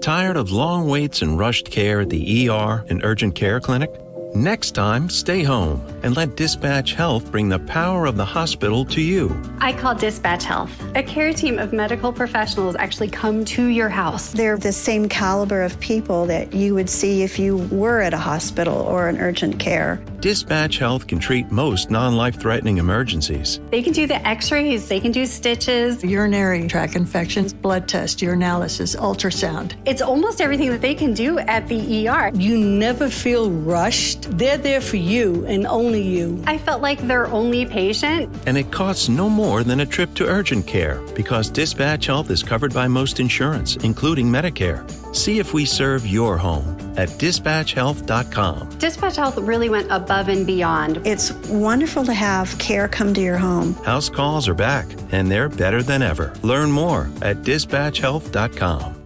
Tired of long waits and rushed care at the ER and urgent care clinic? Next time, stay home and let Dispatch Health bring the power of the hospital to you. I call Dispatch Health. A care team of medical professionals actually come to your house. They're the same caliber of people that you would see if you were at a hospital or an urgent care. Dispatch Health can treat most non-life-threatening emergencies. They can do the x-rays, they can do stitches, urinary tract infections, blood test, urinalysis, ultrasound. It's almost everything that they can do at the ER. You never feel rushed. They're there for you and only you. I felt like their only patient. And it costs no more than a trip to urgent care because Dispatch Health is covered by most insurance, including Medicare. See if we serve your home at dispatchhealth.com. Dispatch Health really went above and beyond. It's wonderful to have care come to your home. House calls are back, and they're better than ever. Learn more at dispatchhealth.com.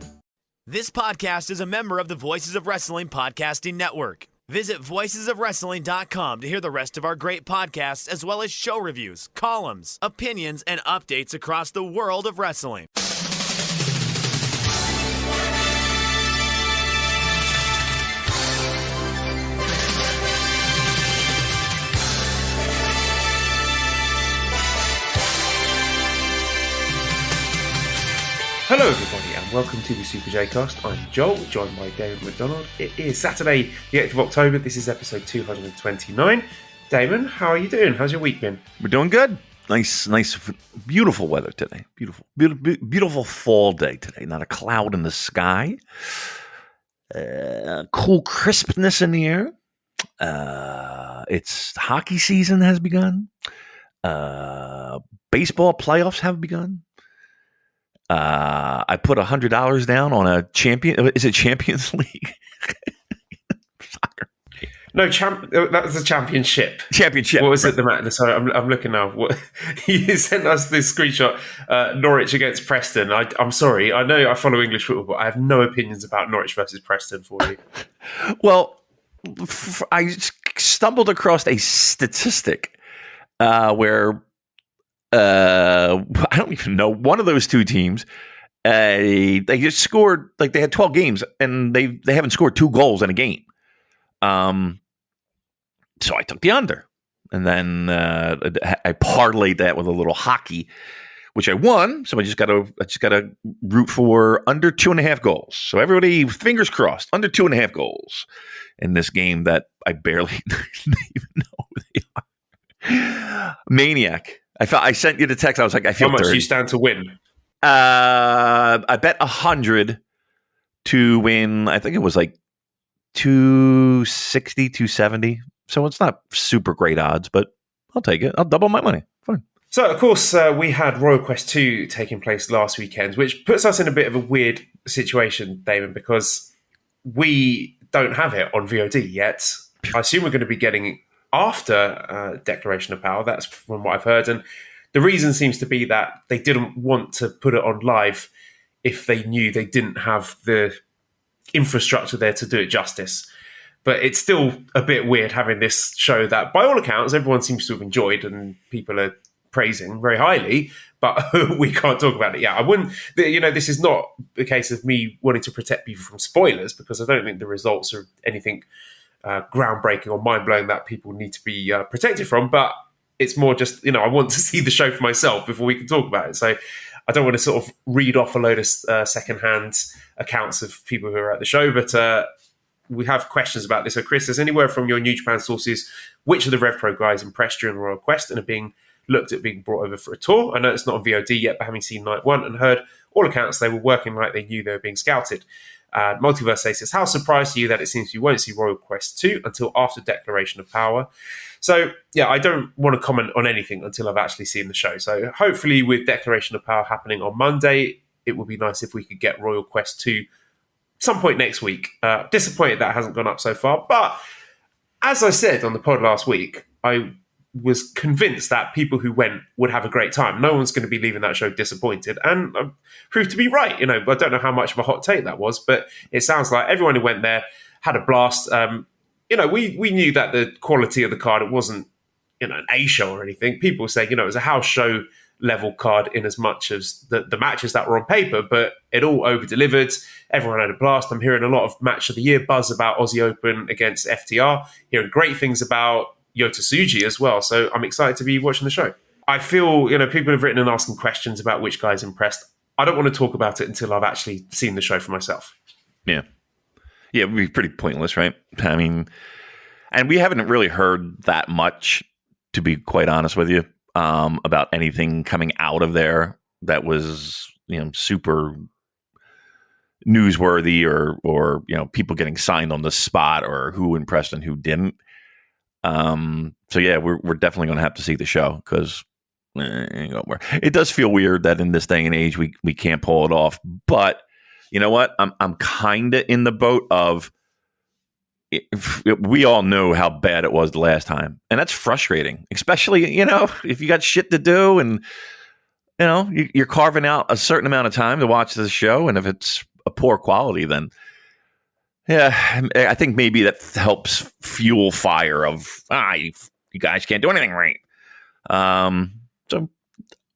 This podcast is a member of the Voices of Wrestling Podcasting Network. Visit voicesofwrestling.com to hear the rest of our great podcasts, as well as show reviews, columns, opinions, and updates across the world of wrestling. Hello everybody and welcome to the Super J Cast. I'm Joel, joined by Damon McDonald. It is Saturday the 8th of October. This is episode 229. Damon, how are you doing? How's your week been? We're doing good. Nice, beautiful weather today. Beautiful fall day today. Not a cloud in the sky. Cool crispness in the air. It's hockey season has begun. Baseball playoffs have begun. I put $100 down on a champion. Is it Champions League? Soccer. No, that was the championship. Championship. What was it? Sorry, I'm looking now. You sent us this screenshot. Norwich against Preston. I'm sorry. I know I follow English football, but I have no opinions about Norwich versus Preston for you. Well, I stumbled across a statistic where. I don't even know. One of those two teams, they just scored, like they had 12 games and they haven't scored 2 goals in a game. So I took the under, and then I parlayed that with a little hockey, which I won. So I just got to root for under 2.5 goals. So everybody, fingers crossed, under 2.5 goals in this game that I barely even know who they are. Maniac. I sent you the text. I was like, I feel how much dirty. Do you stand to win? I bet 100 to win. I think it was like 260, 270. So it's not super great odds, but I'll take it. I'll double my money. Fine. So, of course, we had Royal Quest 2 taking place last weekend, which puts us in a bit of a weird situation, Damon, because we don't have it on VOD yet. I assume we're going to be getting it after Declaration of Power. That's from what I've heard. And the reason seems to be that they didn't want to put it on live if they knew they didn't have the infrastructure there to do it justice. But it's still a bit weird having this show that, by all accounts, everyone seems to have enjoyed and people are praising very highly, but we can't talk about it yet. I wouldn't, this is not a case of me wanting to protect people from spoilers, because I don't think the results are anything groundbreaking or mind-blowing that people need to be protected from, but it's more just, I want to see the show for myself before we can talk about it. So I don't want to sort of read off a load of secondhand accounts of people who are at the show, but we have questions about this. So Chris, has anywhere from your New Japan sources, which of the RevPro guys impressed during Royal Quest and are being looked at being brought over for a tour? I know it's not on VOD yet, but having seen night 1 and heard all accounts, they were working like they knew they were being scouted. Multiverse says, how surprised are you that it seems you won't see Royal Quest 2 until after Declaration of Power? So, yeah, I don't want to comment on anything until I've actually seen the show. So hopefully with Declaration of Power happening on Monday, it would be nice if we could get Royal Quest 2 some point next week. Disappointed that hasn't gone up so far. But as I said on the pod last week, I was convinced that people who went would have a great time. No one's going to be leaving that show disappointed. And I proved to be right. I don't know how much of a hot take that was, but it sounds like everyone who went there had a blast. We knew that the quality of the card, it wasn't, an A show or anything. People say, it was a house show level card in as much as the matches that were on paper, but it all over-delivered. Everyone had a blast. I'm hearing a lot of match of the year buzz about Aussie Open against FTR, hearing great things about Yota Tsuji as well. So I'm excited to be watching the show. I feel, people have written and asking questions about which guy's impressed. I don't want to talk about it until I've actually seen the show for myself. Yeah. Yeah, it would be pretty pointless, right? I mean, and we haven't really heard that much, to be quite honest with you, about anything coming out of there that was, super newsworthy or people getting signed on the spot or who impressed and who didn't. So yeah, we're definitely going to have to see the show because it does feel weird that in this day and age we can't pull it off. But you know what? I'm kind of in the boat of we all know how bad it was the last time, and that's frustrating, especially if you got shit to do and you're carving out a certain amount of time to watch this show, and if it's a poor quality, then yeah, I think maybe that helps fuel fire of you guys can't do anything right. So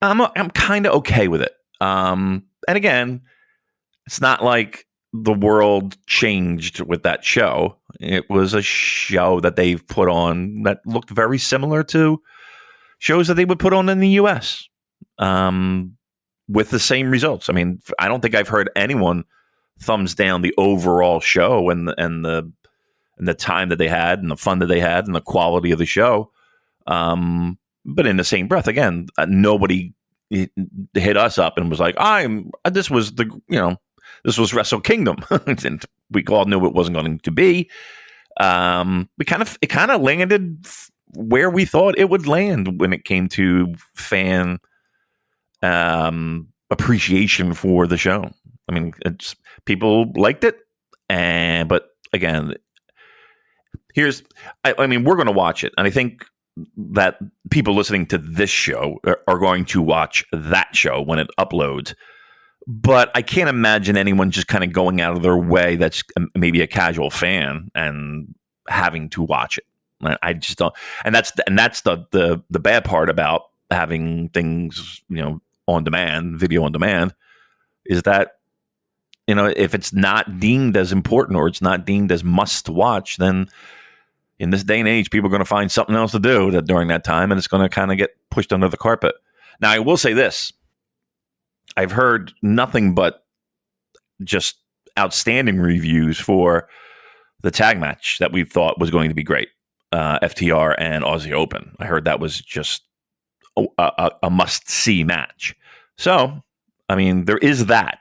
I'm kind of okay with it. And again, it's not like the world changed with that show. It was a show that they've put on that looked very similar to shows that they would put on in the U.S. With the same results. I mean, I don't think I've heard anyone thumbs down the overall show and the time that they had and the fun that they had and the quality of the show. But in the same breath, again, nobody hit us up and was like, this was Wrestle Kingdom. And we all knew it wasn't going to be. It kind of landed where we thought it would land when it came to fan appreciation for the show. I mean, people liked it, but again, we're going to watch it, and I think that people listening to this show are going to watch that show when it uploads. But I can't imagine anyone just kind of going out of their way that's maybe a casual fan and having to watch it. I just don't, and that's the bad part about having things on demand, video on demand, is that if it's not deemed as important or it's not deemed as must watch, then in this day and age, people are going to find something else to do during that time, and it's going to kind of get pushed under the carpet. Now, I will say this. I've heard nothing but just outstanding reviews for the tag match that we thought was going to be great, FTR and Aussie Open. I heard that was just a must-see match. So, I mean, there is that.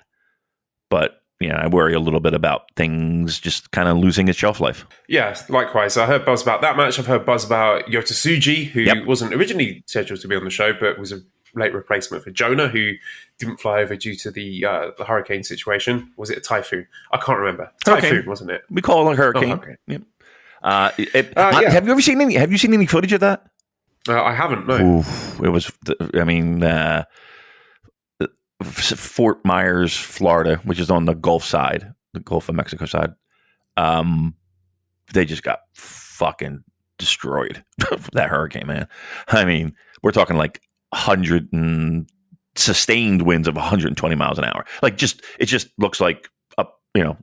But I worry a little bit about things just kind of losing its shelf life. Yeah, likewise. I heard buzz about that match. I've heard buzz about Yota Tsuji, who wasn't originally scheduled to be on the show, but was a late replacement for Jonah, who didn't fly over due to the hurricane situation. Was it a typhoon? I can't remember. Typhoon, wasn't it? We call it a hurricane. Oh, okay. Yep. Have you ever seen any? Have you seen any footage of that? I haven't. No. Oof, it was. I mean. Fort Myers, Florida, which is on the Gulf side, the Gulf of Mexico side. They just got fucking destroyed. That hurricane, man. I mean, we're talking like 100 and sustained winds of 120 miles an hour. Like it just looks like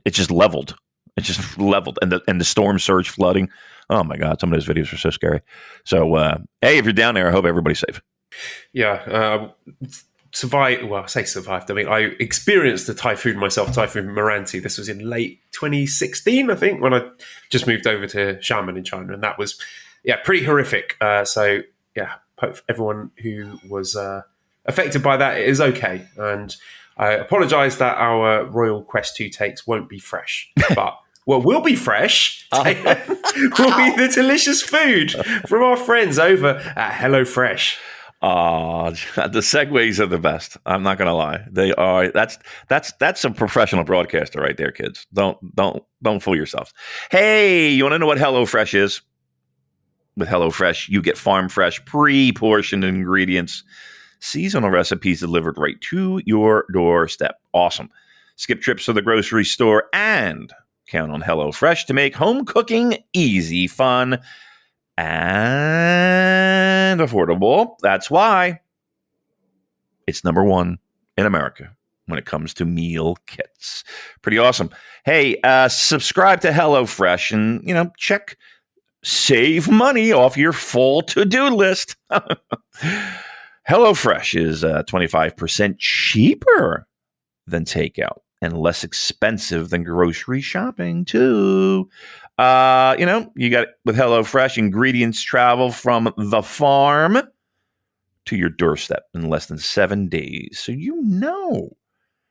it's just leveled. It's just leveled, and the storm surge flooding. Oh my God, some of those videos are so scary. So, hey, if you're down there, I hope everybody's safe. Yeah. Survived. Well, I say survived. I mean, I experienced the typhoon myself, Typhoon Moranti. This was in late 2016, I think, when I just moved over to Xiamen in China, and that was, pretty horrific. So, hope everyone who was affected by that is okay. And I apologise that our Royal Quest 2 takes won't be fresh, but what will be fresh will be the delicious food from our friends over at HelloFresh. The segues are the best. I'm not gonna lie. They are. That's a professional broadcaster right there, kids. Don't fool yourselves. Hey, you want to know what HelloFresh is? With HelloFresh, you get farm fresh, pre-portioned ingredients, seasonal recipes delivered right to your doorstep. Awesome. Skip trips to the grocery store and count on HelloFresh to make home cooking easy, fun, and affordable. That's why It's number one in America when it comes to meal kits. Pretty awesome. Hey, subscribe to HelloFresh and, save money off your full to-do list. HelloFresh is 25% cheaper than takeout and less expensive than grocery shopping, too. You got with HelloFresh, ingredients travel from the farm to your doorstep in less than 7 days. So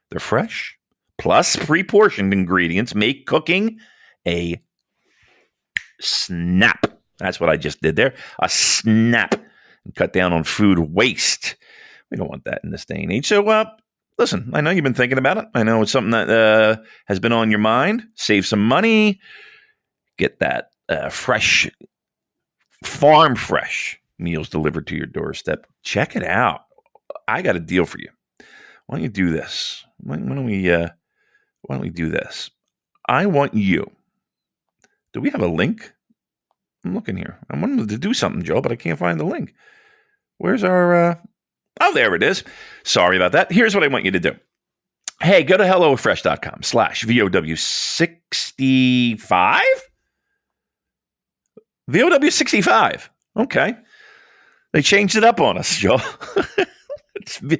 they're fresh. Plus, pre-portioned ingredients make cooking a snap. That's what I just did there. A snap. And cut down on food waste. We don't want that in this day and age. So, listen, I know you've been thinking about it. I know it's something that has been on your mind. Save some money. Get that fresh, farm fresh meals delivered to your doorstep. Check it out. I got a deal for you. Why don't you do this? Why don't we do this? I want you. Do we have a link? I'm looking here. I wanted to do something, Joe, but I can't find the link. Where's our... Oh, there it is. Sorry about that. Here's what I want you to do. Hey, go to HelloFresh.com/VOW65. VOW65. Okay. They changed it up on us, Joe. Yeah,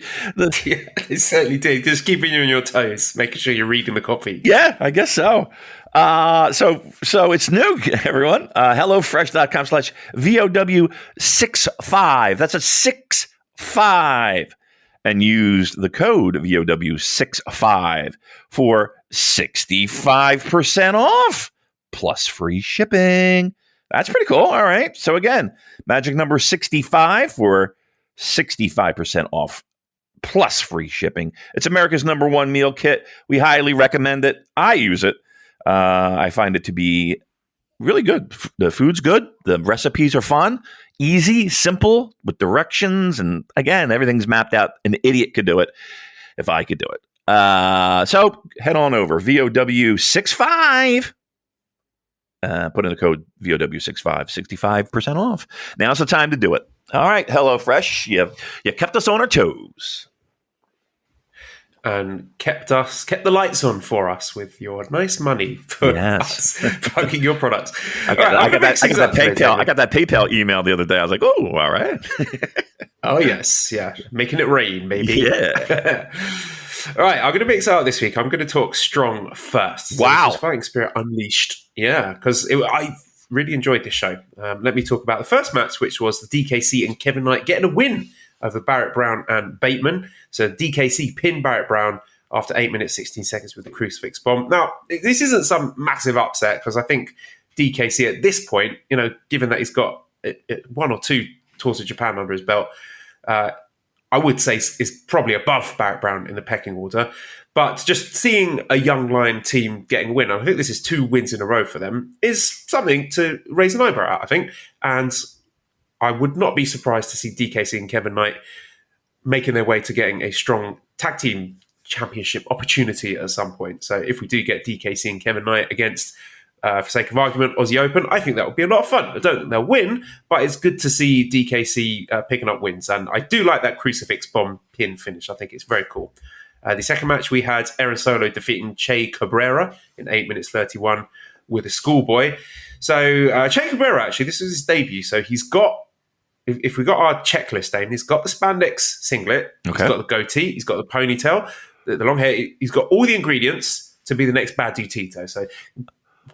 they certainly did. Just keeping you on your toes, making sure you're reading the copy. Yeah, I guess so. So it's new, everyone. HelloFresh.com/VOW65. That's a 65. And use the code VOW65 for 65% off plus free shipping. That's pretty cool. All right. So again, magic number 65 for 65% off plus free shipping. It's America's number one meal kit. We highly recommend it. I use it. I find it to be really good. The food's good. The recipes are fun, easy, simple, with directions. And again, everything's mapped out. An idiot could do it if I could do it. So head on over, VOW65. Put in the code VOW65, 65% off. Now's the time to do it. All right, HelloFresh, you kept us on our toes. And kept the lights on for us with your nice money for us plugging your products. I got that PayPal email the other day. I was like, oh, all right. Oh, yes. Yeah. Making it rain, baby. Yeah. All right. I'm going to mix it out this week. I'm going to talk Strong first. Wow. This is Fighting Spirit Unleashed. Yeah, because I really enjoyed this show. Let me talk about the first match, which was the DKC and Kevin Knight getting a win over Barrett Brown and Bateman. So DKC pinned Barrett Brown after 8 minutes, 16 seconds with the crucifix bomb. Now, this isn't some massive upset because I think DKC at this point, given that he's got one or two tours of Japan under his belt, I would say is probably above Barrett Brown in the pecking order. But just seeing a young Lion team getting a win, I think this is 2 wins in a row for them, is something to raise an eyebrow at, I think. And I would not be surprised to see DKC and Kevin Knight making their way to getting a strong tag team championship opportunity at some point. So if we do get DKC and Kevin Knight against, for sake of argument, Aussie Open, I think that would be a lot of fun. I don't think they'll win, but it's good to see DKC picking up wins. And I do like that crucifix bomb pin finish. I think it's very cool. The second match, we had Aaron Solo defeating Che Cabrera in 8 minutes 31 with a schoolboy. So Che Cabrera, actually, this was his debut. So he's got, if we got our checklist, Damon, he's got the spandex singlet, He's got the goatee, he's got the ponytail, the long hair, he's got all the ingredients to be the next Bad Dude Tito. So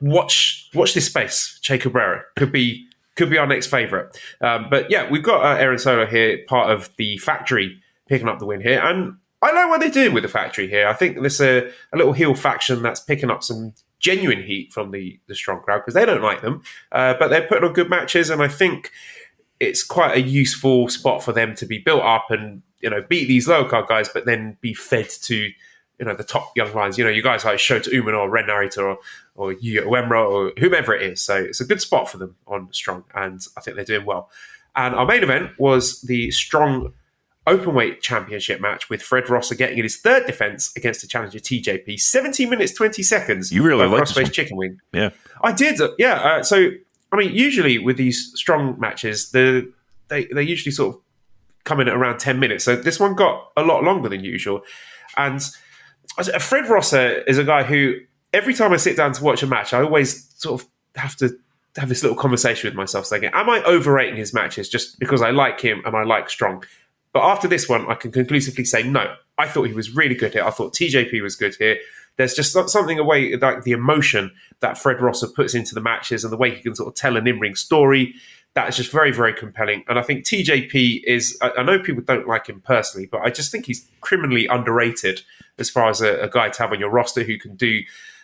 watch this space. Che Cabrera could be our next favourite. But yeah, we've got Aaron Solo here, part of the factory, picking up the win here. And I like what they're doing with the factory here. I think there's a little heel faction that's picking up some genuine heat from the Strong crowd because they don't like them. But they're putting on good matches, and I think it's quite a useful spot for them to be built up and beat these lower card guys, but then be fed to the top young lions. You guys like Shota Umino or Ren Narita or Yuya Uemura or whomever it is. So it's a good spot for them on Strong, and I think they're doing well. And our main event was the Strong Openweight Championship match with Fred Rosser getting in his third defense against the challenger TJP. 17 minutes, 20 seconds. You really like Crossface Chicken Wing. Yeah. I did, yeah. So, I mean, usually with these Strong matches, they usually sort of come in at around 10 minutes. So this one got a lot longer than usual. And Fred Rosser is a guy who, every time I sit down to watch a match, I always sort of have to have this little conversation with myself saying, am I overrating his matches just because I like him and I like Strong? But after this one, I can conclusively say, no, I thought he was really good here. I thought TJP was good here. There's just something away, like the emotion that Fred Rosser puts into the matches and the way he can sort of tell an in-ring story. That is just very, very compelling. And I think TJP is, I know people don't like him personally, but I just think he's criminally underrated as far as a guy to have on your roster who can do,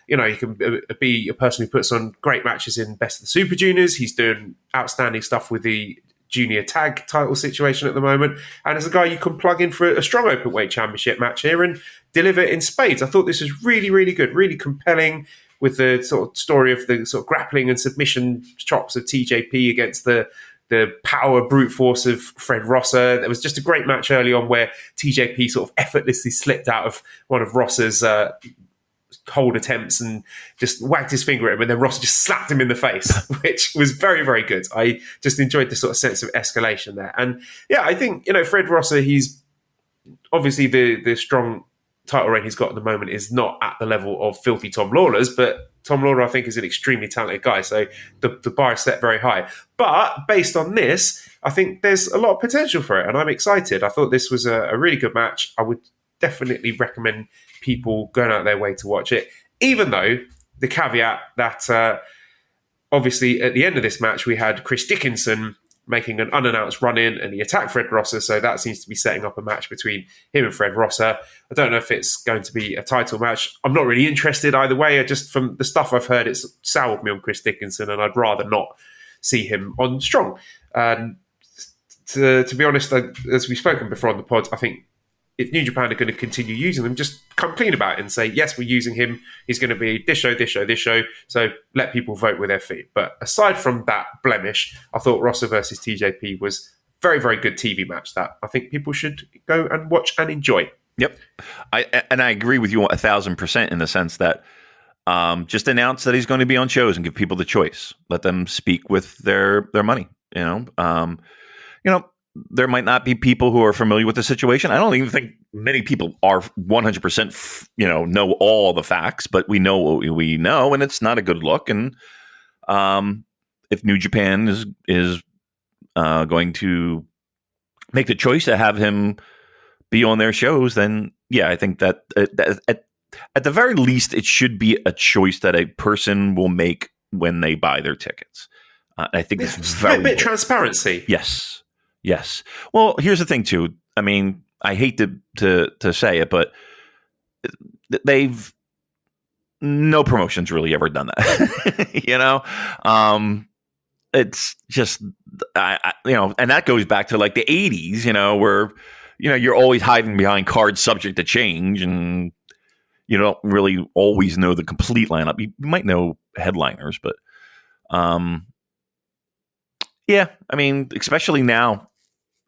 you know, he can be a person who puts on great matches in Best of the Super Juniors. He's doing outstanding stuff with the junior tag title situation at the moment. And as a guy you can plug in for a strong openweight championship match here and deliver it in spades. I thought this was really, really good, really compelling, with the sort of story of the sort of grappling and submission chops of TJP against the power brute force of Fred Rosser. There was just a great match early on where TJP sort of effortlessly slipped out of one of Rosser's hold attempts and just wagged his finger at him, and then Rosser just slapped him in the face, which was very, very good. I just enjoyed the sort of sense of escalation there. And yeah, I think, you know, Fred Rosser, he's obviously the strong title reign he's got at the moment is not at the level of filthy Tom Lawler's, but Tom Lawler, I think, is an extremely talented guy. So the bar is set very high. But based on this, I think there's a lot of potential for it, and I'm excited. I thought this was a really good match. I would definitely recommend people going out their way to watch it, even though the caveat that obviously at the end of this match, we had Chris Dickinson making an unannounced run-in, and he attacked Fred Rosser, so that seems to be setting up a match between him and Fred Rosser. I don't know if it's going to be a title match. I'm not really interested either way. Just from the stuff I've heard, it's soured me on Chris Dickinson, and I'd rather not see him on Strong. To be honest, as we've spoken before on the pod, I think if New Japan are going to continue using them, just come clean about it and say, yes, we're using him. He's going to be this show, this show, this show. So let people vote with their feet. But aside from that blemish, I thought Rosser versus TJP was a very, very good TV match that I think people should go and watch and enjoy. Yep. I agree with you 1,000% in the sense that just announce that he's going to be on shows and give people the choice. Let them speak with their money. You know, there might not be people who are familiar with the situation. I don't even think many people are 100%, know all the facts, but we know what we know, and it's not a good look. And if New Japan is going to make the choice to have him be on their shows, then yeah, I think that at the very least, it should be a choice that a person will make when they buy their tickets. I think it's very a bit transparency. Yes. Well, here's the thing, too. I mean, I hate to say it, but no promotion's really ever done that. It's just, and that goes back to like the 80s, where, you're always hiding behind cards subject to change, and you don't really always know the complete lineup. You might know headliners, but yeah, I mean, especially now,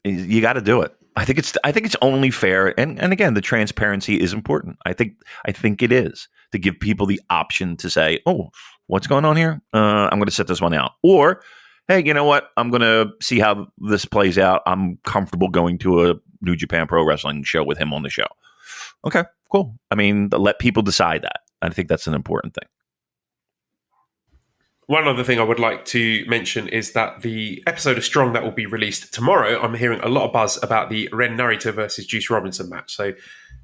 you got to do it. I think it's only fair, and again, the transparency is important. I think it is to give people the option to say, "Oh, what's going on here? I'm going to set this one out," or, "Hey, you know what? I'm going to see how this plays out. I'm comfortable going to a New Japan Pro Wrestling show with him on the show." Okay, cool. I mean, let people decide that. I think that's an important thing. One other thing I would like to mention is that the episode of Strong that will be released tomorrow, I'm hearing a lot of buzz about the Ren Narita versus Juice Robinson match. So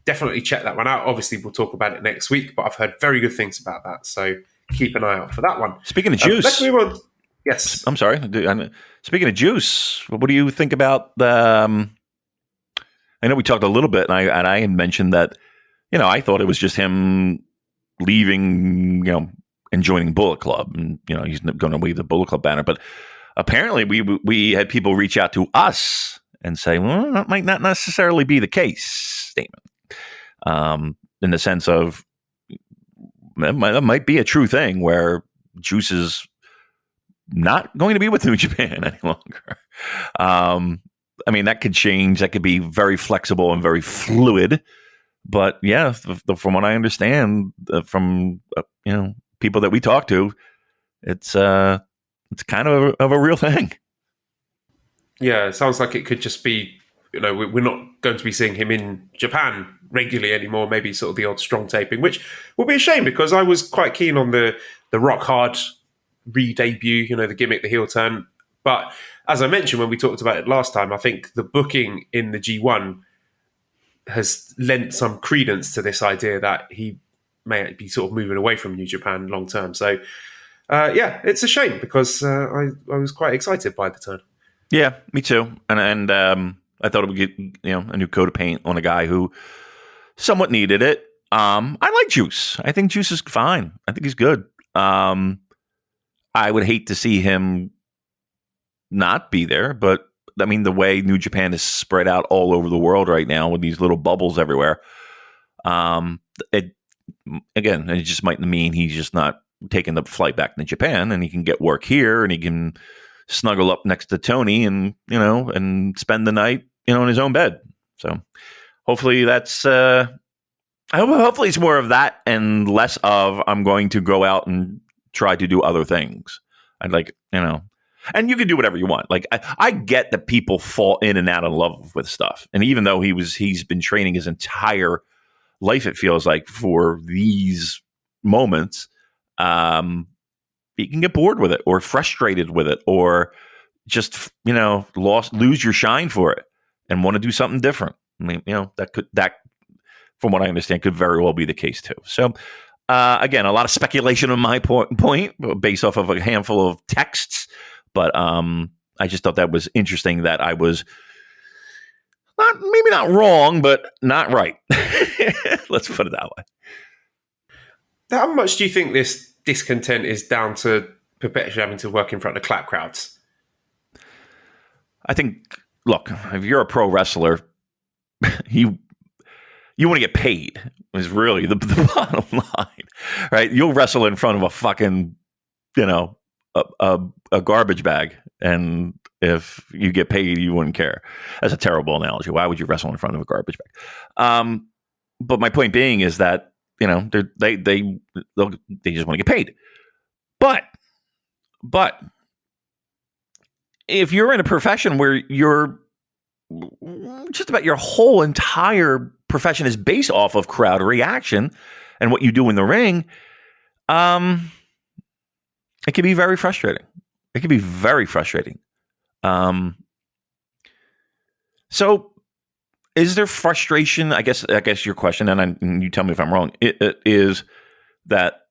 definitely check that one out. Obviously, we'll talk about it next week, but I've heard very good things about that. So keep an eye out for that one. Speaking of Juice. Let's move on. Yes. I'm sorry. Speaking of Juice, what do you think about the... I know we talked a little bit, and I had mentioned that, I thought it was just him leaving, and joining Bullet Club, and he's going to wave the Bullet Club banner. But apparently, we had people reach out to us and say, "Well, that might not necessarily be the case, Damon." In the sense of that might be a true thing where Juice is not going to be with New Japan any longer. I mean, that could change. That could be very flexible and very fluid. But yeah, from what I understand, from people that we talk to, it's kind of a real thing. Yeah, it sounds like it could just be we're not going to be seeing him in Japan regularly anymore. Maybe sort of the odd strong taping, which will be a shame because I was quite keen on the Rock Hard re-debut. The gimmick, the heel turn. But as I mentioned when we talked about it last time, I think the booking in the G1 has lent some credence to this idea that he may be sort of moving away from New Japan long term. So, it's a shame because I was quite excited by the turn. Yeah, me too. And I thought it would get a new coat of paint on a guy who somewhat needed it. I like Juice. I think Juice is fine. I think he's good. I would hate to see him not be there, but I mean, the way New Japan is spread out all over the world right now with these little bubbles everywhere, it just might mean he's just not taking the flight back to Japan, and he can get work here, and he can snuggle up next to Tony, and and spend the night in his own bed. So hopefully that's hopefully it's more of that and less of I'm going to go out and try to do other things. I'd like and you can do whatever you want. Like I get that people fall in and out of love with stuff, and even though he's been training his entire life, it feels like, for these moments, you can get bored with it or frustrated with it or just lose your shine for it and want to do something different. I mean, that from what I understand could very well be the case too. So again, a lot of speculation on my point based off of a handful of texts. But I just thought that was interesting that I was maybe not wrong, but not right. Let's put it that way. How much do you think this discontent is down to perpetually having to work in front of clap crowds? I think, look, if you're a pro wrestler, you want to get paid is really the bottom line, right? You'll wrestle in front of a fucking, a garbage bag, and if you get paid, you wouldn't care. That's a terrible analogy. Why would you wrestle in front of a garbage bag? But my point being is that they just want to get paid. But if you're in a profession where you're just about your whole entire profession is based off of crowd reaction and what you do in the ring, it can be very frustrating. It can be very frustrating. So is there frustration? I guess your question, and you tell me if I'm wrong, it is that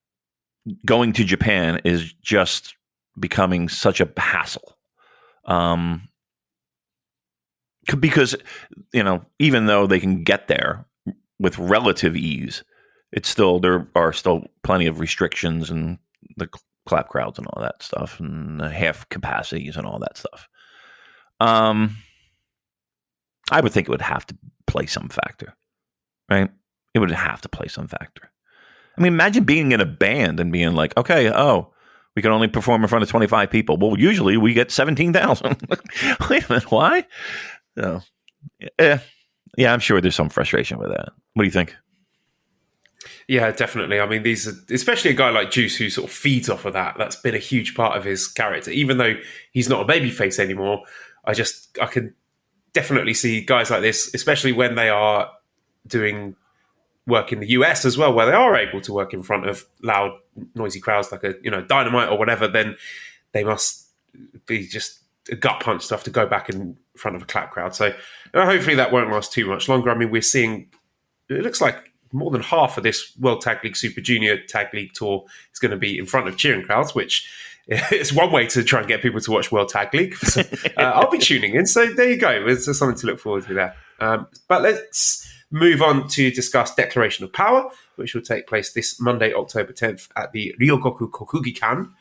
going to Japan is just becoming such a hassle. Because, even though they can get there with relative ease, there are still plenty of restrictions and the clap crowds and all that stuff and the half capacities and all that stuff. I would think it would have to play some factor, right? It would have to play some factor. I mean, imagine being in a band and being like, okay, we can only perform in front of 25 people. Well, usually we get 17,000. Wait a minute, why? So, yeah, I'm sure there's some frustration with that. What do you think? Yeah, definitely. I mean, these are, especially a guy like Juice who sort of feeds off of that. That's been a huge part of his character. Even though he's not a babyface anymore, I can definitely see guys like this, especially when they are doing work in the US as well, where they are able to work in front of loud, noisy crowds like a Dynamite or whatever. Then they must be just a gut punch stuff to go back in front of a clap crowd. So hopefully that won't last too much longer. I mean, we're seeing, it looks like more than half of this World Tag League Super Junior Tag League Tour is going to be in front of cheering crowds, which is one way to try and get people to watch World Tag League. So, I'll be tuning in. So there you go. There's something to look forward to there. But let's move on to discuss Declaration of Power, which will take place this Monday, October 10th at the Ryogoku Kokugikan.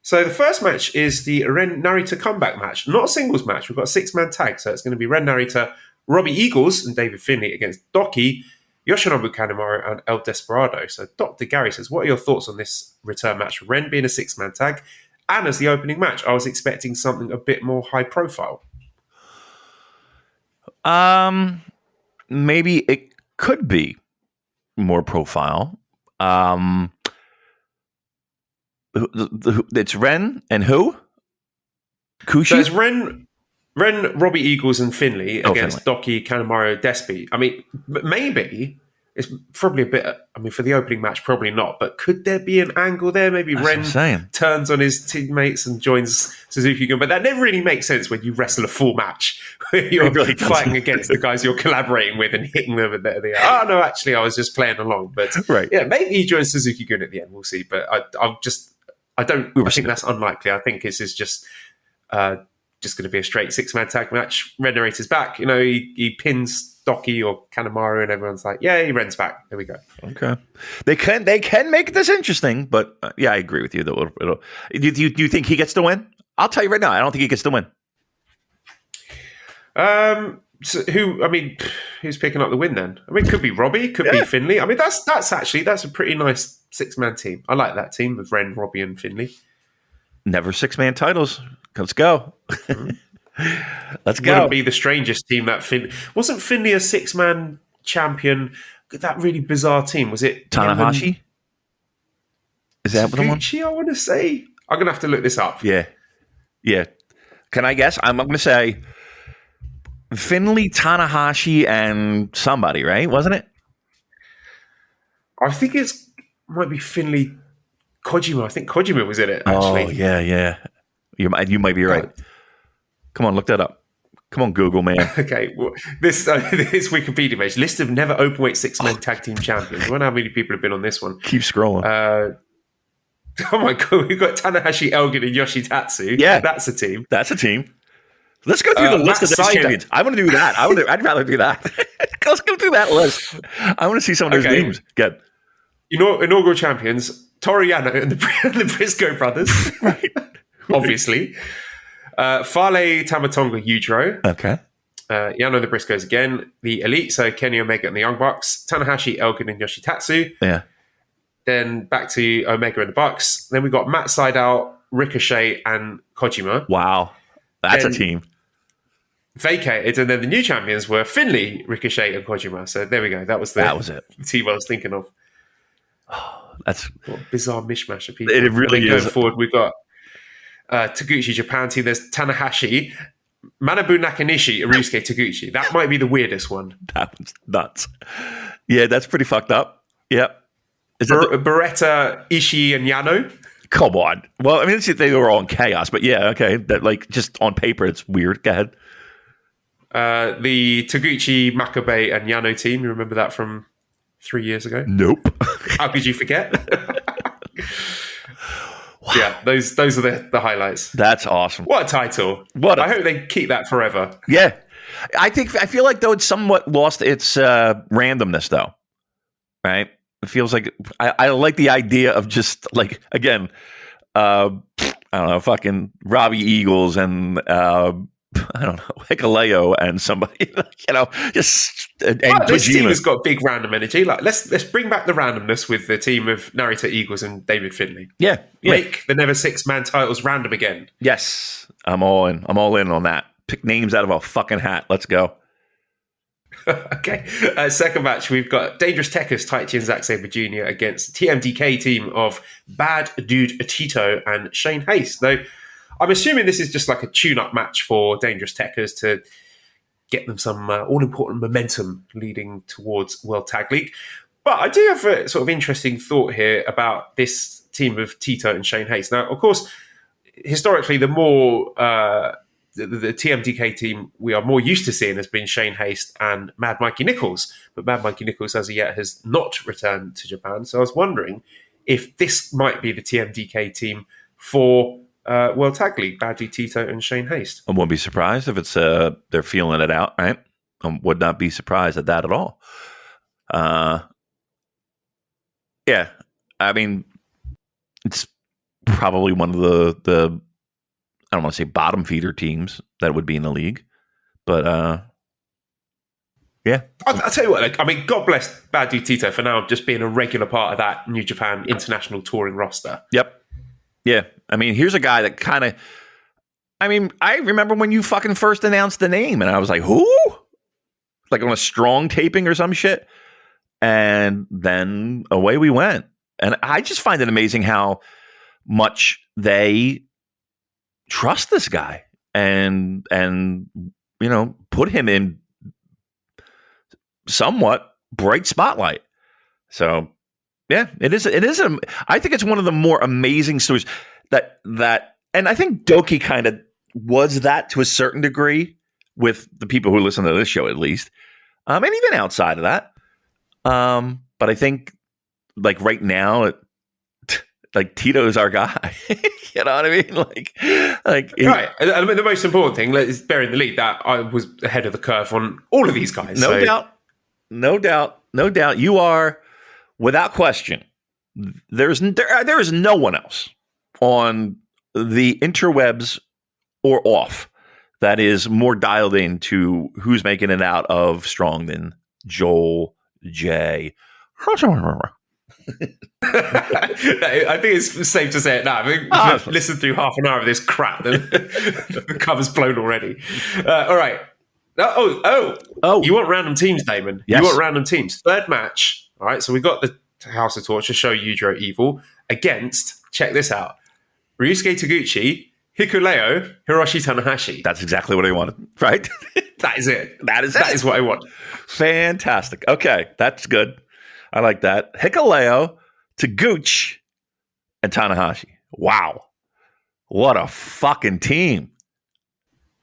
So the first match is the Ren Narita comeback match. Not a singles match. We've got a six-man tag. So it's going to be Ren Narita, Robbie Eagles, and David Finlay against Doki, Yoshinobu Kanemaru, and El Desperado. So Dr. Gary says, what are your thoughts on this return match? Ren being a six-man tag, and as the opening match, I was expecting something a bit more high profile. Maybe it could be more profile. It's Ren and who? Kushi? So it's Ren Ren, Robbie Eagles, and Finley against Finley. Doki, Kanemaru, Despy. I mean, maybe it's probably a bit. I mean, for the opening match, probably not. But could there be an angle there? Maybe Ren turns on his teammates and joins Suzuki-gun. But that never really makes sense when you wrestle a full match where you're really fighting against the guys you're collaborating with and hitting them. And oh no, actually, I was just playing along. But yeah, maybe he joins Suzuki-gun at the end. We'll see. But I think that's unlikely. I think this is just going to be a straight 6-man tag match. Ren narrator's back. He pins Doki or Kanemaru, and everyone's like, "Yay, Ren's back." There we go. Okay, they can make this interesting, but yeah, I agree with you. Do you think he gets to win? I'll tell you right now, I don't think he gets to win. So who's picking up the win then? I mean, it could be Robbie, could be Finley. I mean, that's a pretty nice 6-man team. I like that team of Ren, Robbie, and Finley. Never 6-man titles. Let's go. Let's go. Wouldn't be the strangest team that wasn't Finley a 6-man champion? That really bizarre team, was it Tanahashi? Is that the one? I want to say. I'm gonna have to look this up. Yeah. Can I guess? I'm gonna say Finley, Tanahashi, and somebody, right? Wasn't it? I think might be Finley, Kojima. I think Kojima was in it. Actually. Oh yeah. You might be right. Come on, look that up. Come on, Google, man. Okay, well, this Wikipedia page, list of never openweight 6-man tag team champions. I wonder how many people have been on this one. Keep scrolling. Oh my god, we've got Tanahashi, Elgin, and Yoshitatsu. Yeah, that's a team. Let's go through the list of those champions. I want to do that. I'd rather do that. Let's go through that list. I want to see some of those names. Good. Inaugural champions: Toru Yano and the Briscoe brothers. Right. Obviously. Fale, Tamatonga, Yujiro. Okay. Yano and the Briscoes again. The Elite, so Kenny Omega and the Young Bucks. Tanahashi, Elgin, and Yoshitatsu. Yeah. Then back to Omega and the Bucks. Then we got Matt Sydal, Ricochet, and Kojima. Wow. That's a team. Vacated, and then the new champions were Finley, Ricochet, and Kojima. So there we go. That was it. Team I was thinking of. Oh, that's what a bizarre mishmash of people. It really is. Going forward, we've got Taguchi Japan team. There's Tanahashi, Manabu Nakanishi, Arusuke Taguchi. That might be the weirdest one. That one's nuts. Yeah, that's pretty fucked up. Yep. Beretta, Ishii, and Yano. Come on. Well, I mean, they were all in chaos, but yeah, okay. That just on paper, it's weird. Go ahead. The Taguchi, Makabe, and Yano team. You remember that from 3 years ago? Nope. How could you forget? Wow. Yeah, those are the highlights. That's awesome. What a title. I hope they keep that forever. Yeah. I feel like, though, it's somewhat lost its randomness, though. Right? It feels like I like the idea of just, like, again, I don't know, fucking Robbie Eagles and I don't know, Hikaleo and somebody, just and this team has got big random energy. Like let's bring back the randomness with the team of Narita Eagles and David Finley. Yeah. Make the never 6-man titles random again. Yes, I'm all in. I'm all in on that. Pick names out of a fucking hat. Let's go. Okay. Second match, we've got Dangerous Tekkers, Taichi and Zack Sabre Jr. against TMDK team of Bad Dude Tito and Shane Haste. Now, I'm assuming this is just like a tune-up match for Dangerous Tekkers to get them some all-important momentum leading towards World Tag League. But I do have a sort of interesting thought here about this team of Tito and Shane Haste. Now, of course, historically, the more the TMDK team we are more used to seeing has been Shane Haste and Mad Mikey Nichols. But Mad Mikey Nichols, as of yet, has not returned to Japan. So I was wondering if this might be the TMDK team for World Tag League, Badly Tito and Shane Haste. I wouldn't be surprised if it's they're feeling it out, right? I would not be surprised at that at all. Yeah, I mean, it's probably one of the I don't want to say bottom feeder teams that would be in the league, but yeah. I'll tell you what, I mean, God bless Bad Dude Tito for now just being a regular part of that New Japan international touring roster. Yep. Yeah. I mean, here's a guy that kind of, I mean, I remember when you fucking first announced the name and I was like, who? Like on a Strong taping or some shit. And then away we went. And I just find it amazing how much they trust this guy and put him in somewhat bright spotlight. So yeah, it is. I think it's one of the more amazing stories that, and I think Doki kind of was that to a certain degree with the people who listen to this show, at least, and even outside of that. But I think like right now, like Tito's our guy. You know what I mean? Like right. I mean, the most important thing is bearing the lead that I was ahead of the curve on all of these guys. No doubt. You are, without question. There is no one else on the interwebs or off that is more dialed into who's making it out of Strong than Joel J. I think it's safe to say it now. I mean, if you've listened through half an hour of this crap, then the cover's blown already. All right. Oh! You want random teams, Damon? Yes. You want random teams? Third match. All right. So we got the House of Torture Show Yujiro Evil against. Check this out: Ryusuke Taguchi, Hikuleo, Hiroshi Tanahashi. That's exactly what I wanted. Right? That is it. That is what I want. Fantastic. Okay, that's good. I like that. Hikuleo, Taguchi, and Tanahashi. Wow. What a fucking team.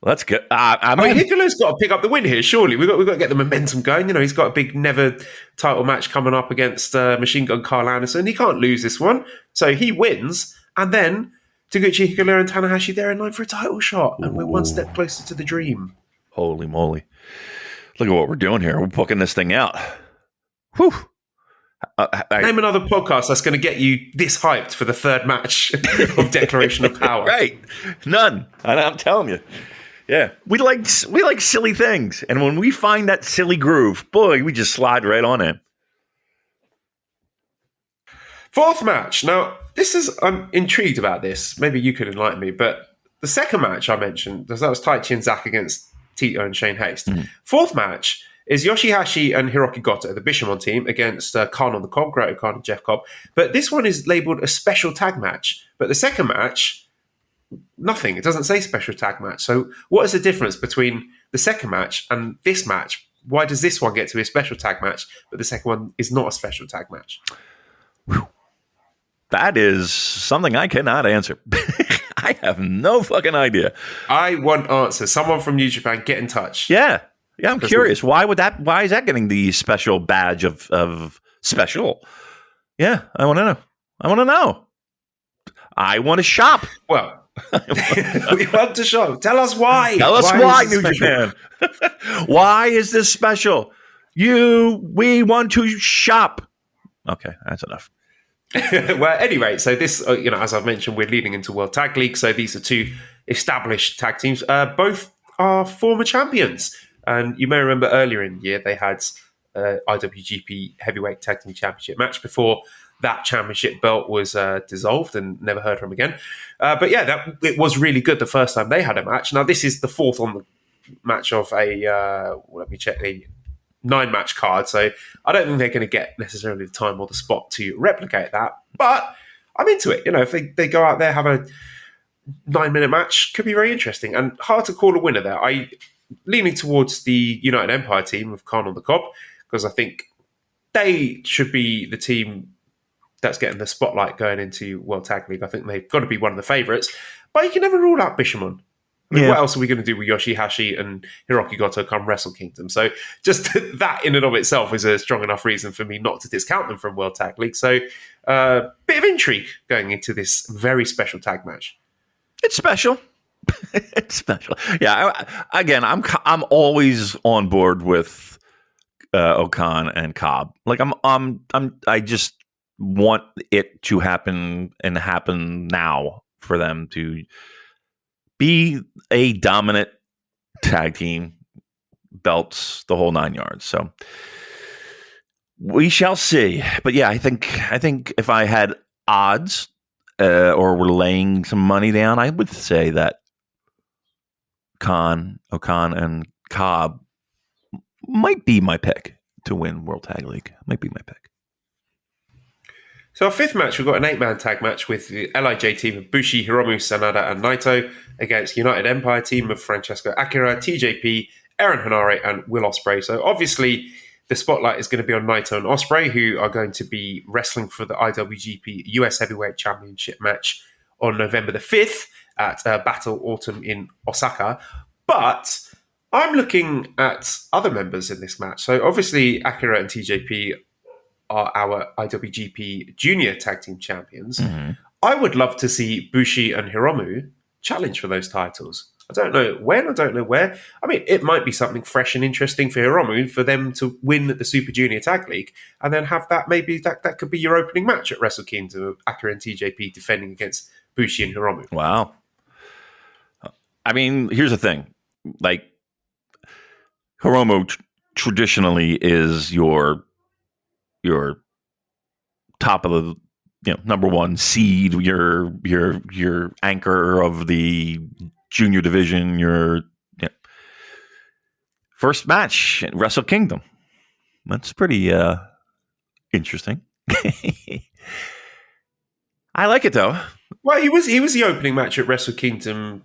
Let's go. I mean, Hikuleo's got to pick up the win here, surely. We've got to get the momentum going. He's got a big Never title match coming up against Machine Gun Carl Anderson. He can't lose this one. So he wins. And then Taguchi, Hikuleo, and Tanahashi, they're in line for a title shot. And we're one step closer to the dream. Holy moly. Look at what we're doing here. We're booking this thing out. Whew. Name another podcast that's going to get you this hyped for the third match of Declaration of Power. Right. None. I'm telling you. Yeah. We like silly things. And when we find that silly groove, boy, we just slide right on in. Fourth match. Now, I'm intrigued about this. Maybe you could enlighten me. But the second match I mentioned, that was Taichi and Zack against Tito and Shane Haste. Mm-hmm. Fourth match is Yoshihashi and Hiroki Goto, the Bishamon team, against Khan on the Cobb, Great Khan and Jeff Cobb. But this one is labelled a special tag match. But the second match, nothing. It doesn't say special tag match. So what is the difference between the second match and this match? Why does this one get to be a special tag match, but the second one is not a special tag match? Whew. That is something I cannot answer. I have no fucking idea. I want answers. Someone from New Japan, get in touch. Yeah, I'm curious. Why is that getting the special badge of special? Yeah, I want to know. I want to shop. Well, we want to shop. Tell us why. Tell us why New Japan. Why is this special? We want to shop. Okay, that's enough. Well, anyway, so this, as I've mentioned, we're leading into World Tag League. So these are two established tag teams. Both are former champions. And you may remember earlier in the year, they had IWGP Heavyweight Tag Team Championship match before that championship belt was dissolved and never heard from again. But yeah, it was really good the first time they had a match. Now, this is the fourth on the match of a 9-match card. So I don't think they're going to get necessarily the time or the spot to replicate that. But I'm into it. If they go out there, have a 9-minute match, could be very interesting. And hard to call a winner there. I leaning towards the United Empire team with Khan on the Cobb, because I think they should be the team that's getting the spotlight going into World Tag League. I think they've got to be one of the favourites. But you can never rule out Bishamon. I mean, what else are we going to do with Yoshihashi and Hiroki Goto come Wrestle Kingdom? So just that in and of itself is a strong enough reason for me not to discount them from World Tag League. So bit of intrigue going into this very special tag match. It's special. It's special. Yeah. I'm always on board with Okan and Cobb. Like I just want it to happen and happen now for them to be a dominant tag team, belts, the whole 9 yards. So we shall see. But yeah, I think if I had odds or were laying some money down, I would say that Okan and Cobb might be my pick to win World Tag League. Might be my pick. So our fifth match, we've got an 8-man tag match with the LIJ team of Bushi, Hiromu, Sanada, and Naito against United Empire team of Francesco Akira, TJP, Aaron Hanare, and Will Ospreay. So obviously the spotlight is going to be on Naito and Ospreay, who are going to be wrestling for the IWGP US Heavyweight Championship match on November the 5th at Battle Autumn in Osaka. But I'm looking at other members in this match. So obviously Akira and TJP are our IWGP Junior Tag Team Champions. Mm-hmm. I would love to see Bushi and Hiromu challenge for those titles. I don't know when, I don't know where. I mean, it might be something fresh and interesting for Hiromu for them to win the Super Junior Tag League and then have that, maybe that could be your opening match at Wrestle Kingdom of Akira and TJP defending against Bushi and Hiromu. Wow. I mean, here's the thing. Like, Hiromu traditionally is your top of the number one seed, your anchor of the junior division, your first match at Wrestle Kingdom. That's pretty interesting. I like it though. Well, he was the opening match at Wrestle Kingdom.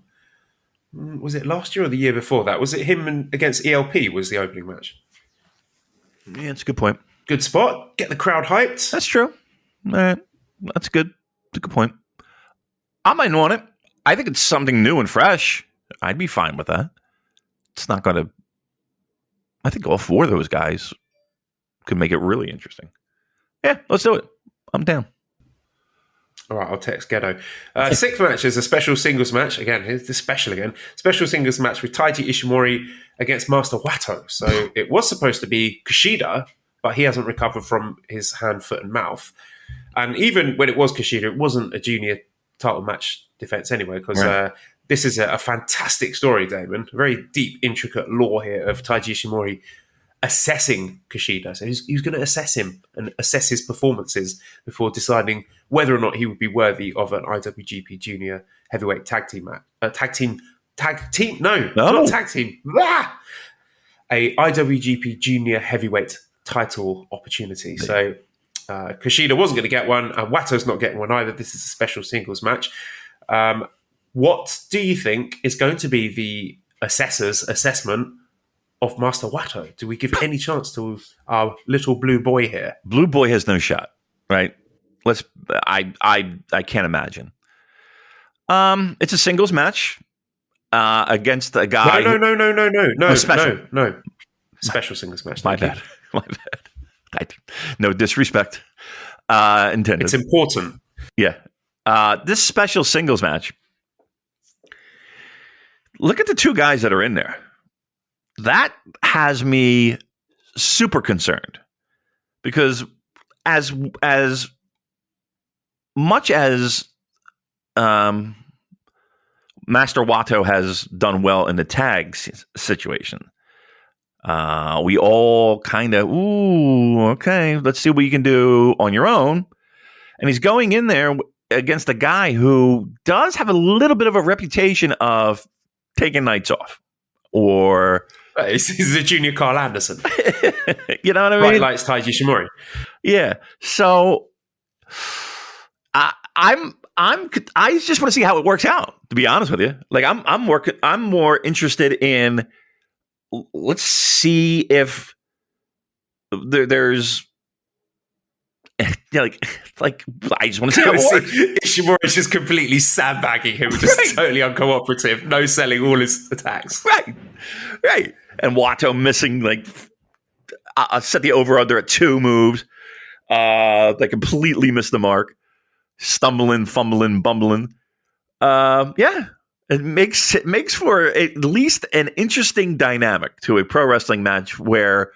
Was it last year or the year before that? Was it him against ELP was the opening match? Yeah, that's a good point. Good spot. Get the crowd hyped. That's true. That's good. That's a good point. I might want it. I think it's something new and fresh. I'd be fine with that. It's not going to... I think all four of those guys could make it really interesting. Yeah, let's do it. I'm down. All right, I'll text Ghetto. Sixth match is a special singles match. Again, here's the special again. Special singles match with Taiji Ishimori against Master Wato. So it was supposed to be Kushida, but he hasn't recovered from his hand, foot, and mouth. And even when it was Kushida, it wasn't a junior title match defense anyway, because this is a fantastic story, Damon. Very deep, intricate lore here of Taiji Ishimori assessing Kushida. So he's going to assess him and assess his performances before deciding whether or not he would be worthy of an IWGP Junior Heavyweight Tag Team match. Not tag team. Ah! A IWGP Junior Heavyweight title opportunity. So Kushida wasn't going to get one, and Wato's not getting one either. This is a special singles match. What do you think is going to be the assessor's assessment of Master Wato? Do we give any chance to our little blue boy here? Blue boy has no shot, right? I can't imagine. It's a singles match against a guy. No. Special singles match. My bad. No disrespect intended. It's important. Yeah. This special singles match. Look at the two guys that are in there. That has me super concerned because as much as Master Wato has done well in the tag situation, we all kind of, okay, let's see what you can do on your own. And he's going in there against a guy who does have a little bit of a reputation of taking nights off, or he's a junior Carl Anderson. You know what I mean? Right, likes Taiji Ishimori. Yeah. So I just want to see how it works out. To be honest with you, like I'm more interested in. Let's see if there's. Like I just want to see how it works. Ishimori is just completely sandbagging him, just totally uncooperative, no selling all his attacks. Right. And Wato missing set the over under at 2 moves. They completely missed the mark. Stumbling, fumbling, bumbling. It makes for at least an interesting dynamic to a pro wrestling match where,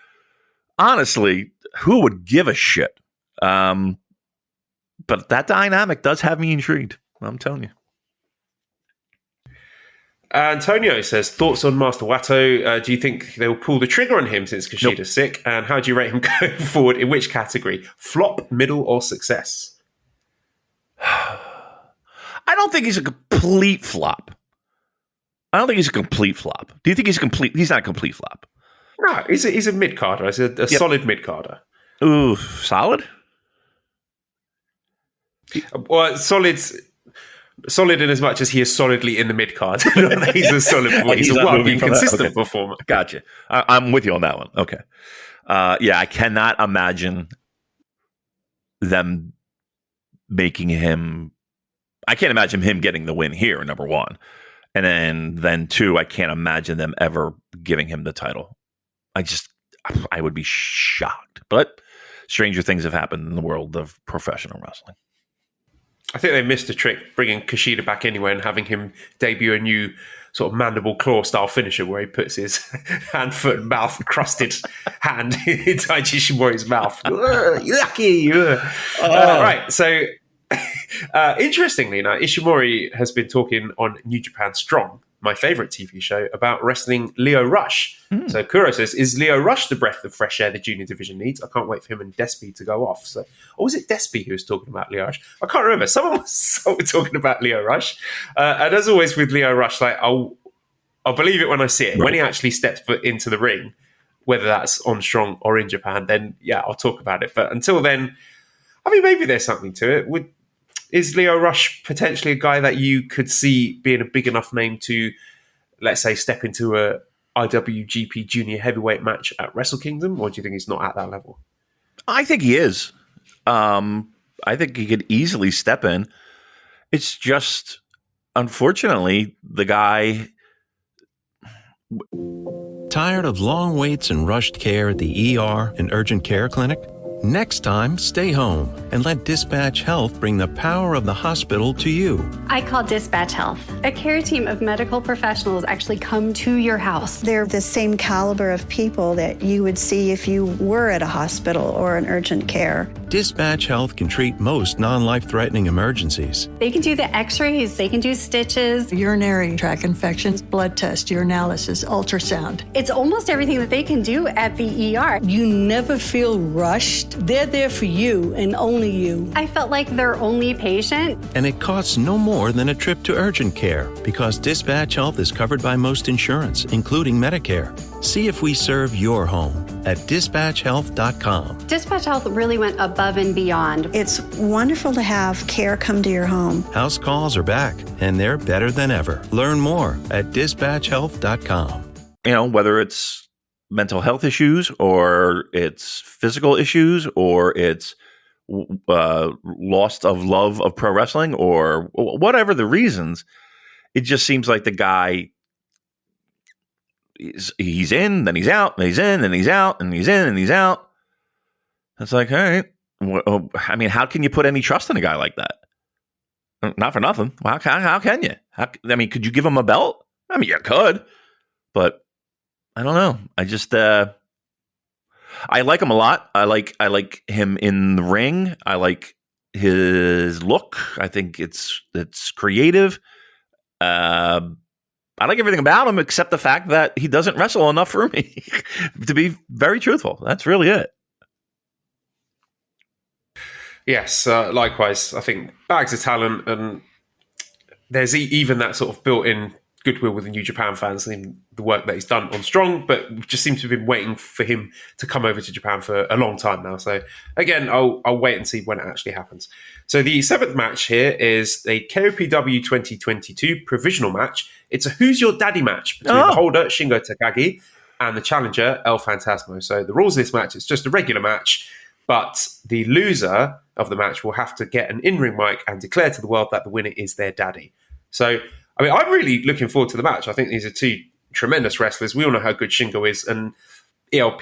honestly, who would give a shit? But that dynamic does have me intrigued. I'm telling you. Antonio says, thoughts on Master Wato? Do you think they will pull the trigger on him since Kushida's sick? And how do you rate him going forward? In which category? Flop, middle, or success? I don't think he's a complete flop. Do you think he's complete? He's not a complete flop. No, he's a mid-carder. He's a solid mid-carder. Ooh, solid? Well, solid in as much as he is solidly in the mid card. He's a solid performer. He's a wildly consistent performer. Gotcha. I'm with you on that one. Okay. Yeah, I cannot imagine them making him. I can't imagine him getting the win here, number one. And then two, I can't imagine them ever giving him the title. I would be shocked. But stranger things have happened in the world of professional wrestling. I think they missed a trick bringing Kushida back anyway and having him debut a new sort of mandible claw style finisher where he puts his hand, foot, and mouth crusted hand in Taiji Ishimori's mouth. Yucky! Right, so interestingly, now Ishimori has been talking on New Japan Strong, my favorite TV show, about wrestling Lio Rush. So Kuro says, is Lio Rush the breath of fresh air the junior division needs? I can't wait for him and Despy to go off. So, or was it Despy who was talking about Lio Rush? I can't remember. Someone was talking about Lio Rush. And as always with Lio Rush, like I'll believe it when I see it. Right. When he actually steps foot into the ring, whether that's on Strong or in Japan, then yeah, I'll talk about it. But until then, I mean, maybe there's something to it. Is Lio Rush potentially a guy that you could see being a big enough name to, let's say, step into a IWGP Junior Heavyweight match at Wrestle Kingdom, or do you think he's not at that level? I think he is. I think he could easily step in. It's just, unfortunately, the guy. Tired of long waits and rushed care at the ER and urgent care clinic? Next time, stay home and let Dispatch Health bring the power of the hospital to you. I call Dispatch Health. A care team of medical professionals actually come to your house. They're the same caliber of people that you would see if you were at a hospital or an urgent care. Dispatch Health can treat most non-life-threatening emergencies. They can do the x-rays, they can do stitches. Urinary tract infections, blood test, urinalysis, ultrasound. It's almost everything that they can do at the ER. You never feel rushed. They're there for you and only you. I felt like their only patient. And it costs no more than a trip to urgent care because Dispatch Health is covered by most insurance, including Medicare. See if we serve your home at dispatchhealth.com. Dispatch Health really went above and beyond. It's wonderful to have care come to your home. House calls are back, and they're better than ever. Learn more at dispatchhealth.com. You know, whether it's mental health issues or it's physical issues or it's loss of love of pro wrestling or whatever the reasons, it just seems like the guy he's in, then he's out, then he's in, then he's out, and he's in, and he's out. It's like, all right. I mean, how can you put any trust in a guy like that? Not for nothing. How can you? I mean, could you give him a belt? I mean, you could, but I don't know. I just I like him a lot. I like him in the ring. I like his look. I think it's creative. I like everything about him except the fact that he doesn't wrestle enough for me. To be very truthful, that's really it. Yes, likewise. I think bags of talent, and there's even that sort of built-in goodwill with the New Japan fans and the work that he's done on Strong, but we just seem to have been waiting for him to come over to Japan for a long time now. So again, I'll wait and see when it actually happens. So the seventh match here is a KOPW 2022 provisional match. It's a Who's Your Daddy match between the holder, Shingo Takagi, and the challenger, El Phantasmo. So the rules of this match, it's just a regular match, but the loser of the match will have to get an in-ring mic and declare to the world that the winner is their daddy. So I mean, I'm really looking forward to the match. I think these are two tremendous wrestlers. We all know how good Shingo is, and ELP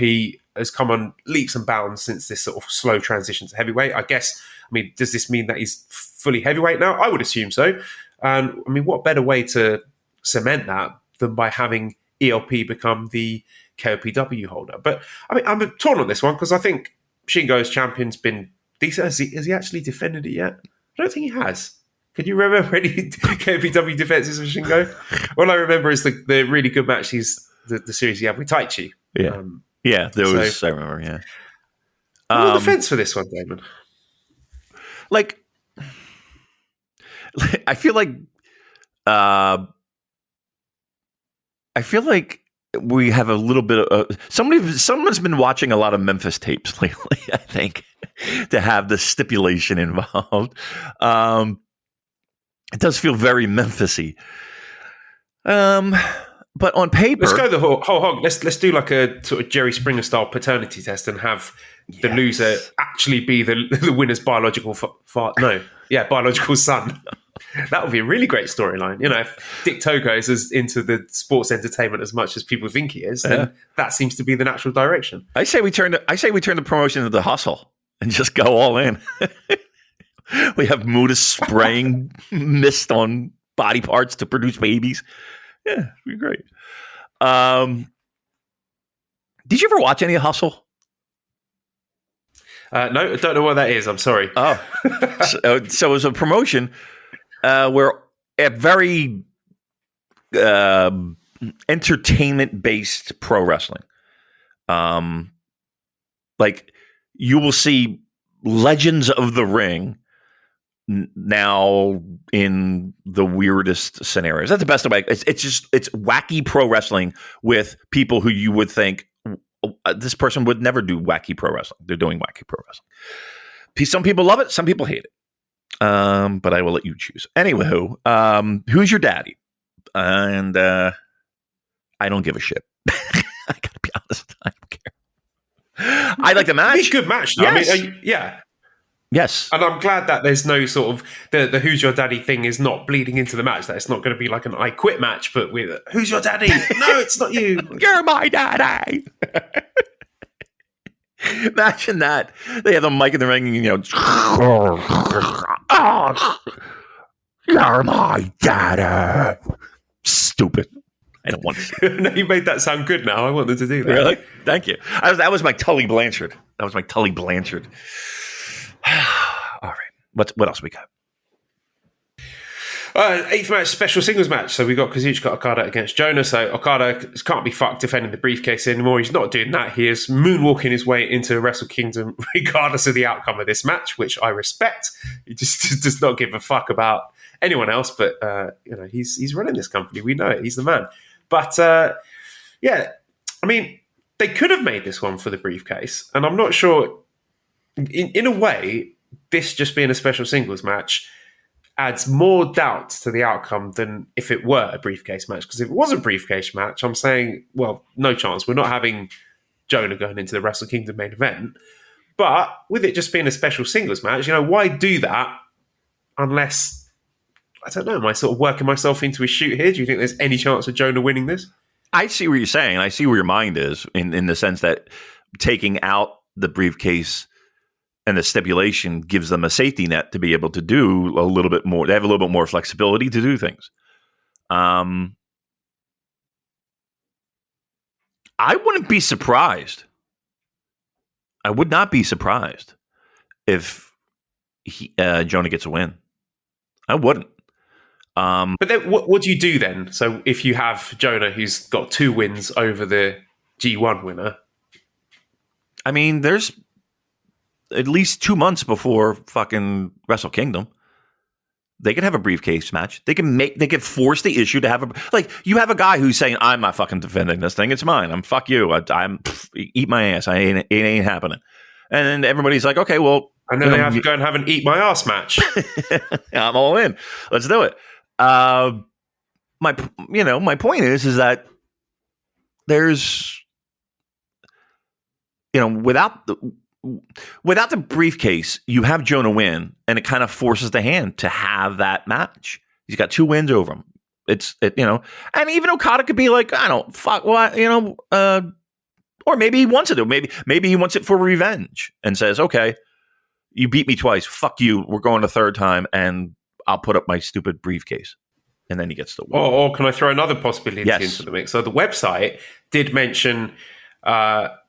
has come on leaps and bounds since this sort of slow transition to heavyweight. I guess, I mean, does this mean that he's fully heavyweight now? I would assume so. And I mean, what better way to cement that than by having ELP become the KOPW holder? But I mean, I'm torn on this one because I think Shingo's champion's been decent. Has he actually defended it yet? I don't think he has. Can you remember any KOPW defenses of Shingo? All I remember is the really good match the series he had with Taichi. Yeah. There was, I remember, yeah. No defense for this one, Damon. Like, I feel like we have a little bit of someone's been watching a lot of Memphis tapes lately, I think. to have the stipulation involved. It does feel very Memphis-y. But on paper, let's go the whole hog. Let's do like a sort of Jerry Springer style paternity test and have the loser actually be the winner's biological biological son. That would be a really great storyline. You know, if Dick Togo is as into the sports entertainment as much as people think he is, then that seems to be the natural direction. I say we turn the promotion into the hustle and just go all in. We have Muda spraying mist on body parts to produce babies. Yeah, it'd be great. Did you ever watch any of Hustle? No, I don't know what that is. I'm sorry. Oh, so it was a promotion where a very entertainment-based pro wrestling. Like you will see legends of the ring now in the weirdest scenarios. That's the best way. It's wacky pro wrestling with people who you would think this person would never do wacky pro wrestling. They're doing wacky pro wrestling. Some people love it. Some people hate it. But I will let you choose. Anywho, who's your daddy? And I don't give a shit. I gotta be honest. I don't care. I like the match. It's a good match. Though. Yes. I mean, yeah. Yes. And I'm glad that there's no sort of the who's your daddy thing is not bleeding into the match. That it's not going to be like an I quit match, but with who's your daddy? No, it's not you. You're my daddy. Imagine that. They have the mic in the ring and, you know, you're my daddy. Stupid. I don't want to. No, you made that sound good now. I wanted to do that. Really? Thank you. That was my Tully Blanchard. All right. What else we got? Eighth match, special singles match. So we got Kazuchika Okada against Jonah. So Okada can't be fucked defending the briefcase anymore. He's not doing that. He is moonwalking his way into Wrestle Kingdom regardless of the outcome of this match, which I respect. He just does not give a fuck about anyone else. But he's running this company. We know it. He's the man. But yeah, I mean, they could have made this one for the briefcase, and I'm not sure. In a way, this just being a special singles match adds more doubt to the outcome than if it were a briefcase match. Because if it was a briefcase match, I'm saying, well, no chance. We're not having Jonah going into the Wrestle Kingdom main event. But with it just being a special singles match, why do that unless, I don't know, am I sort of working myself into a shoot here? Do you think there's any chance of Jonah winning this? I see what you're saying. I see where your mind is in the sense that taking out the briefcase and the stipulation gives them a safety net to be able to do a little bit more. They have a little bit more flexibility to do things. I wouldn't be surprised. I would not be surprised if Jonah gets a win. I wouldn't. But then what do you do then? So if you have Jonah who's got 2 wins over the G1 winner. I mean, there's at least 2 months before fucking Wrestle Kingdom. They could have a briefcase match. They could force the issue to have you have a guy who's saying, I'm not fucking defending this thing. It's mine. Fuck you. Eat my ass. It ain't happening. And then everybody's like, okay, well. And then they have to go and have an eat my ass match. I'm all in. Let's do it. My point is that there's, without the briefcase, you have Jonah win, and it kind of forces the hand to have that match. He's got 2 wins over him. And even Okada could be like, I don't fuck what, or maybe he wants it to. Maybe he wants it for revenge and says, okay, you beat me twice. Fuck you. We're going a third time, and I'll put up my stupid briefcase. And then he gets the win. Or can I throw another possibility Yes. into the mix? So the website did mention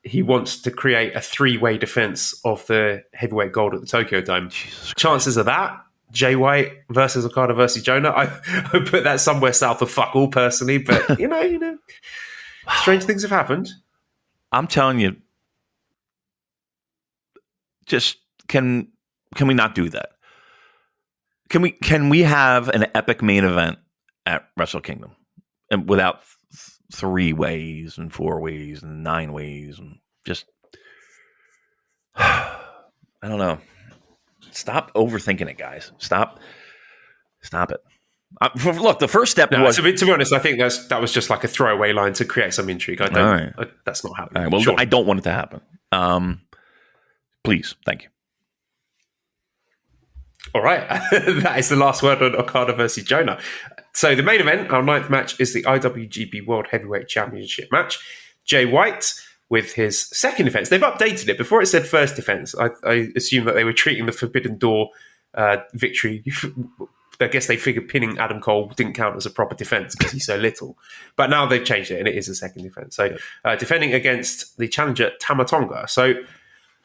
he wants to create a 3-way defense of the heavyweight gold at the Tokyo Dome. Chances of that, Jay White versus Okada versus Jonah, I put that somewhere south of fuck all personally, but you know, strange things have happened. I'm telling you, just can we not do that? Can we have an epic main event at Wrestle Kingdom and without 3 ways and 4 ways and 9 ways and just I don't know. Stop overthinking it, guys. Stop it. Look, the first step was. To be honest, I think that was just like a throwaway line to create some intrigue. That's not happening. All right, well, sure. I don't want it to happen. Please, thank you. All right, that is the last word on Okada versus Jonah. So the main event, our ninth match, is the IWGP World Heavyweight Championship match. Jay White with his second defense. They've updated it. Before it said first defense, I assume that they were treating the Forbidden Door victory. I guess they figured pinning Adam Cole didn't count as a proper defense because he's so little. But now they've changed it and it is a second defense. So defending against the challenger Tama Tonga. So,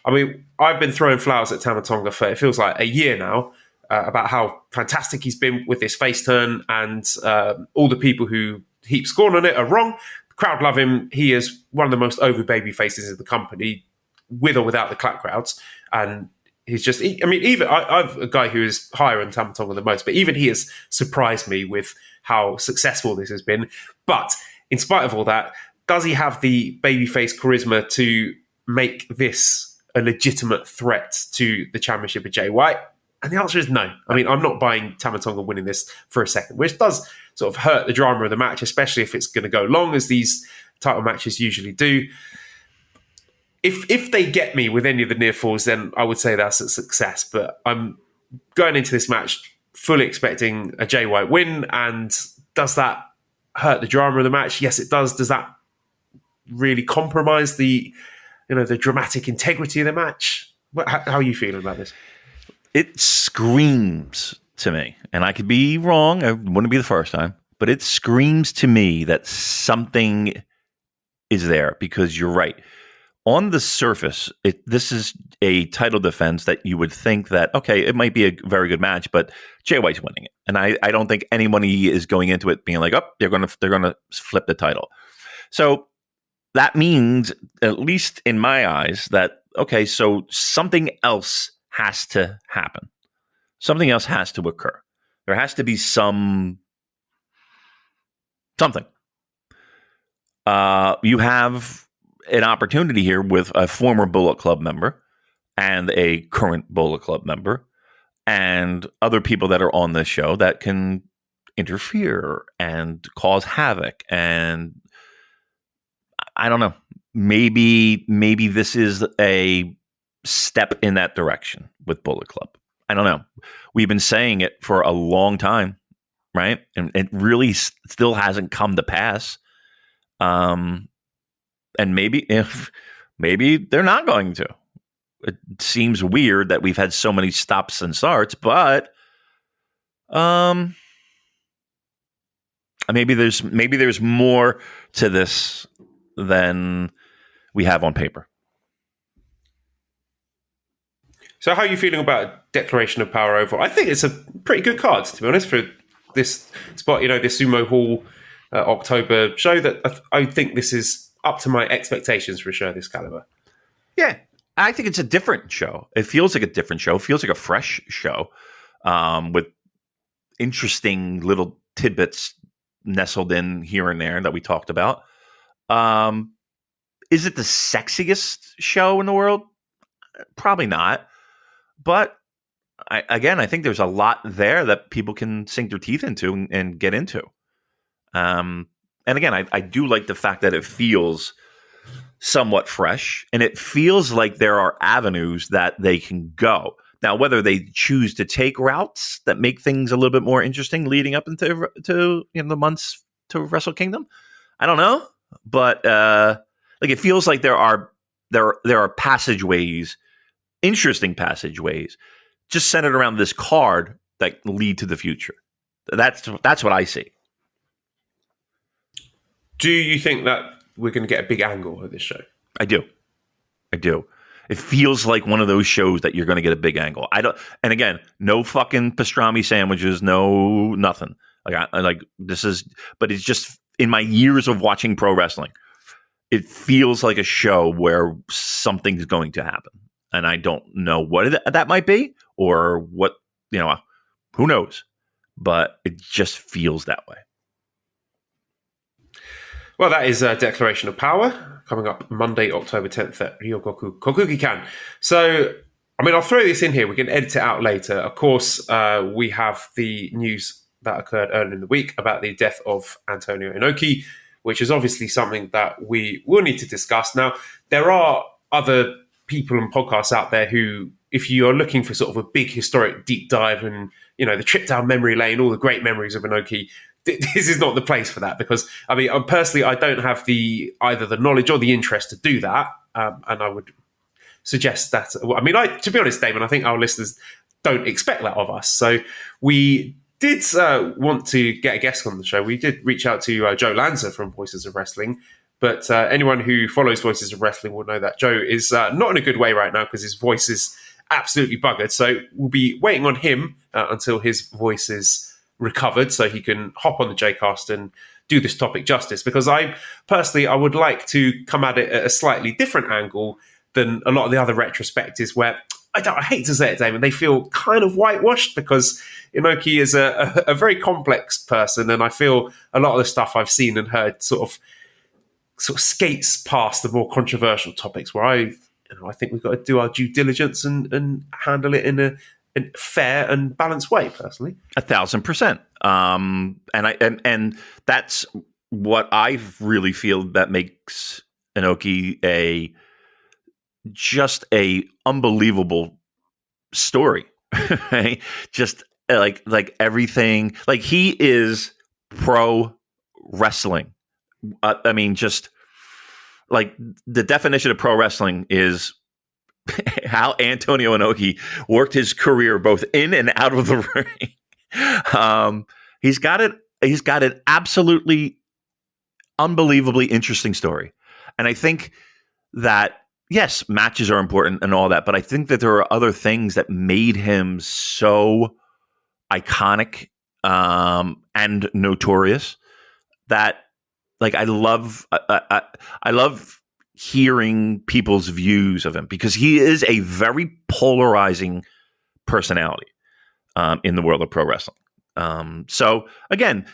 I mean, I've been throwing flowers at Tama Tonga for, it feels like, a year now about how fantastic he's been with this face turn, and all the people who heap scorn on it are wrong. The crowd love him. He is one of the most over baby faces of the company, with or without the clap crowds. And he's just, I've a guy who is higher on Tama Tonga than most, but even he has surprised me with how successful this has been. But in spite of all that, does he have the babyface charisma to make this a legitimate threat to the championship of Jay White? And the answer is no. I mean, I'm not buying Tama Tonga winning this for a second, which does sort of hurt the drama of the match, especially if it's going to go long, as these title matches usually do. If they get me with any of the near falls, then I would say that's a success. But I'm going into this match fully expecting a Jay White win. And does that hurt the drama of the match? Yes, it does. Does that really compromise the dramatic integrity of the match? How are you feeling about this? It screams to me, and I could be wrong. It wouldn't be the first time, but it screams to me that something is there, because you're right. On the surface, this is a title defense that you would think that, okay, it might be a very good match, but Jay White's winning it. And I don't think anybody is going into it being like, oh, they're going to flip the title. So that means, at least in my eyes, that, okay, so something else has to happen. Something else has to occur. There has to be something. You have an opportunity here with a former Bullet Club member and a current Bullet Club member and other people that are on this show that can interfere and cause havoc. And I don't know, maybe this is a step in that direction with Bullet Club. I don't know. We've been saying it for a long time, right? And it really still hasn't come to pass. And maybe they're not going to. It seems weird that we've had so many stops and starts, but maybe there's more to this than we have on paper. So how are you feeling about Declaration of Power overall? I think it's a pretty good card, to be honest, for this spot, this Sumo Hall October show. That I think this is up to my expectations for a show of this caliber. Yeah, I think it's a different show. It feels like a different show. It feels like a fresh show with interesting little tidbits nestled in here and there that we talked about. Is it the sexiest show in the world? Probably not. But I think there's a lot there that people can sink their teeth into and get into. And again, I do like the fact that it feels somewhat fresh, and it feels like there are avenues that they can go. Now, whether they choose to take routes that make things a little bit more interesting leading up into the months to Wrestle Kingdom, I don't know. But it feels like there are passageways, interesting passageways, just centered around this card that lead to the future. That's what I see. Do you think that we're going to get a big angle at this show? I do. It feels like one of those shows that you're going to get a big angle. And again, no fucking pastrami sandwiches, no nothing. This is, but it's just in my years of watching pro wrestling, it feels like a show where something's going to happen. And I don't know what that might be or what, who knows, but it just feels that way. Well, that is Declaration of Power coming up Monday, October 10th at Ryogoku Kokugikan. So I mean, I'll throw this in here. We can edit it out later. Of course, we have the news that occurred earlier in the week about the death of Antonio Inoki, which is obviously something that we will need to discuss. Now, there are other people and podcasts out there who, if you are looking for sort of a big historic deep dive and, the trip down memory lane, all the great memories of Inoki, this is not the place for that, because, I mean, personally, I don't have either the knowledge or the interest to do that. And I would suggest that, to be honest, Damon, I think our listeners don't expect that of us. So we did want to get a guest on the show. We did reach out to Joe Lanza from Voices of Wrestling, but anyone who follows Voices of Wrestling will know that Joe is not in a good way right now because his voice is absolutely buggered. So we'll be waiting on him until his voice is recovered so he can hop on the Jcast and do this topic justice, because I would like to come at it at a slightly different angle than a lot of the other retrospectives where, I hate to say it, Damon, they feel kind of whitewashed, because Inoki is a very complex person, and I feel a lot of the stuff I've seen and heard sort of skates past the more controversial topics, where I think we've got to do our due diligence and handle it in a fair and balanced way, personally. 1,000%. And that's what I really feel that makes Inoki just a unbelievable story. Right? Just like everything, like he is pro wrestling. I mean, just like the definition of pro wrestling is how Antonio Inoki worked his career both in and out of the ring. He's got an absolutely unbelievably interesting story. And I think that, yes, matches are important and all that, but I think that there are other things that made him so iconic and notorious that, like, I love hearing people's views of him, because he is a very polarizing personality in the world of pro wrestling. So again,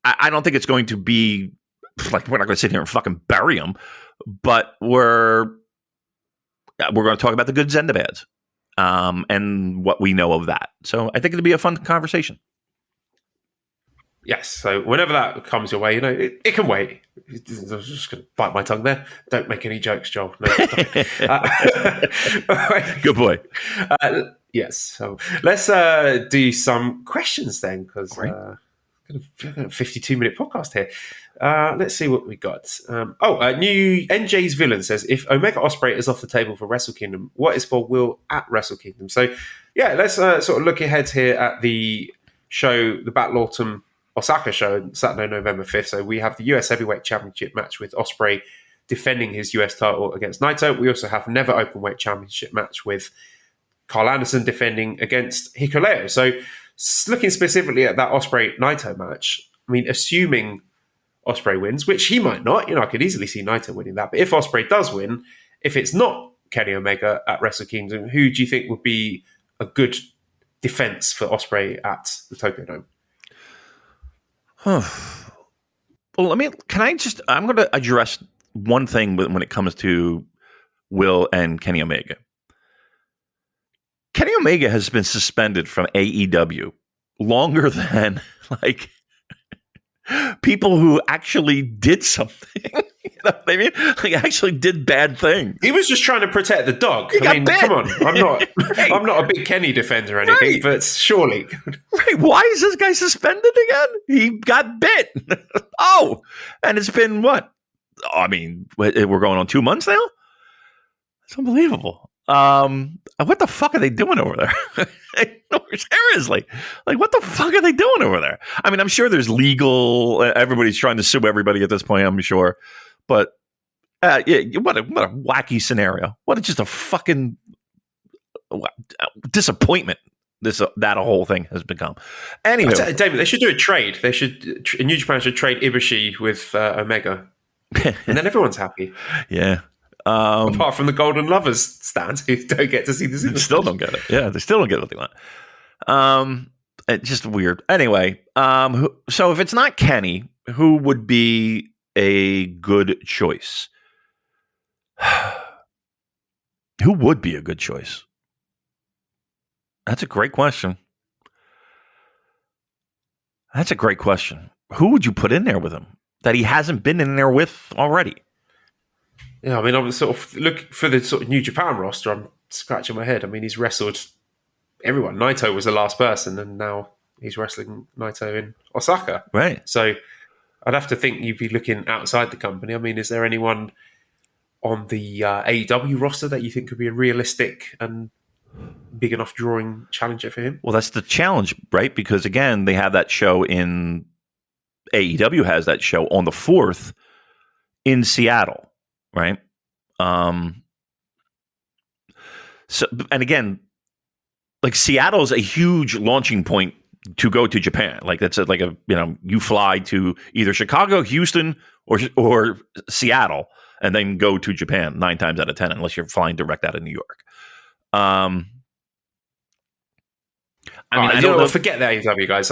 I don't think it's going to be like, we're not going to sit here and fucking bury him, but we're going to talk about the goods and the bads, and what we know of that. So I think it'll be a fun conversation. Yes, so whenever that comes your way, it can wait. I was just going to bite my tongue there. Don't make any jokes, Joel. No, Good boy. Yes, so let's do some questions then, because Right. got a 52-minute podcast here. Let's see what we got. New NJ's Villain says, if Omega Ospreay is off the table for Wrestle Kingdom, what is for Will at Wrestle Kingdom? So, yeah, let's sort of look ahead here at the show, the Battle Autumn Osaka show, Saturday, November 5th. So we have the US Heavyweight Championship match with Ospreay defending his US title against Naito. We also have Never Openweight Championship match with Carl Anderson defending against Hikuleo. So looking specifically at that Ospreay-Naito match, I mean, assuming Ospreay wins, which he might not, I could easily see Naito winning that. But if Ospreay does win, if it's not Kenny Omega at Wrestle Kingdom, who do you think would be a good defense for Ospreay at the Tokyo Dome? Well, I'm going to address one thing when it comes to Will and Kenny Omega. Kenny Omega has been suspended from AEW longer than, like, people who actually did something. You know what I mean? Like, actually did bad things. He was just trying to protect the dog. Come on. I'm not a big Kenny defender or anything, but surely. Right. Why is this guy suspended again? He got bit. And it's been what? I mean, we're going on 2 months now? It's unbelievable. What the fuck are they doing over there? No, seriously. Like, what the fuck are they doing over there? I mean, I'm sure there's legal, everybody's trying to sue everybody at this point, I'm sure. But what a wacky scenario. Just a fucking disappointment that whole thing has become. Anyway, David, they should do a trade. New Japan should trade Ibushi with Omega. And then everyone's happy. Yeah. Apart from the Golden Lovers stands who don't get to see this. They still don't get it. Yeah, they still don't get what they want. It's just weird. Anyway, so if it's not Kenny, who would be a good choice? Who would be a good choice? That's a great question. That's a great question. Who would you put in there with him that he hasn't been in there with already? Yeah, I mean, I'm sort of looking for the sort of New Japan roster. I'm scratching my head. I mean, he's wrestled everyone. Naito was the last person, and now he's wrestling Naito in Osaka. Right. So I'd have to think you'd be looking outside the company. I mean, is there anyone on the AEW roster that you think could be a realistic and big enough drawing challenger for him? Well, that's the challenge, right? Because again, they have that show in AEW has that show on the 4th in Seattle, right? So, and again, like Seattle's a huge launching point to go to Japan. Like that's you fly to either Chicago, Houston, or Seattle, and then go to Japan 9 times out of 10, unless you're flying direct out of New York. I mean, I don't know. Forget the AEW guys.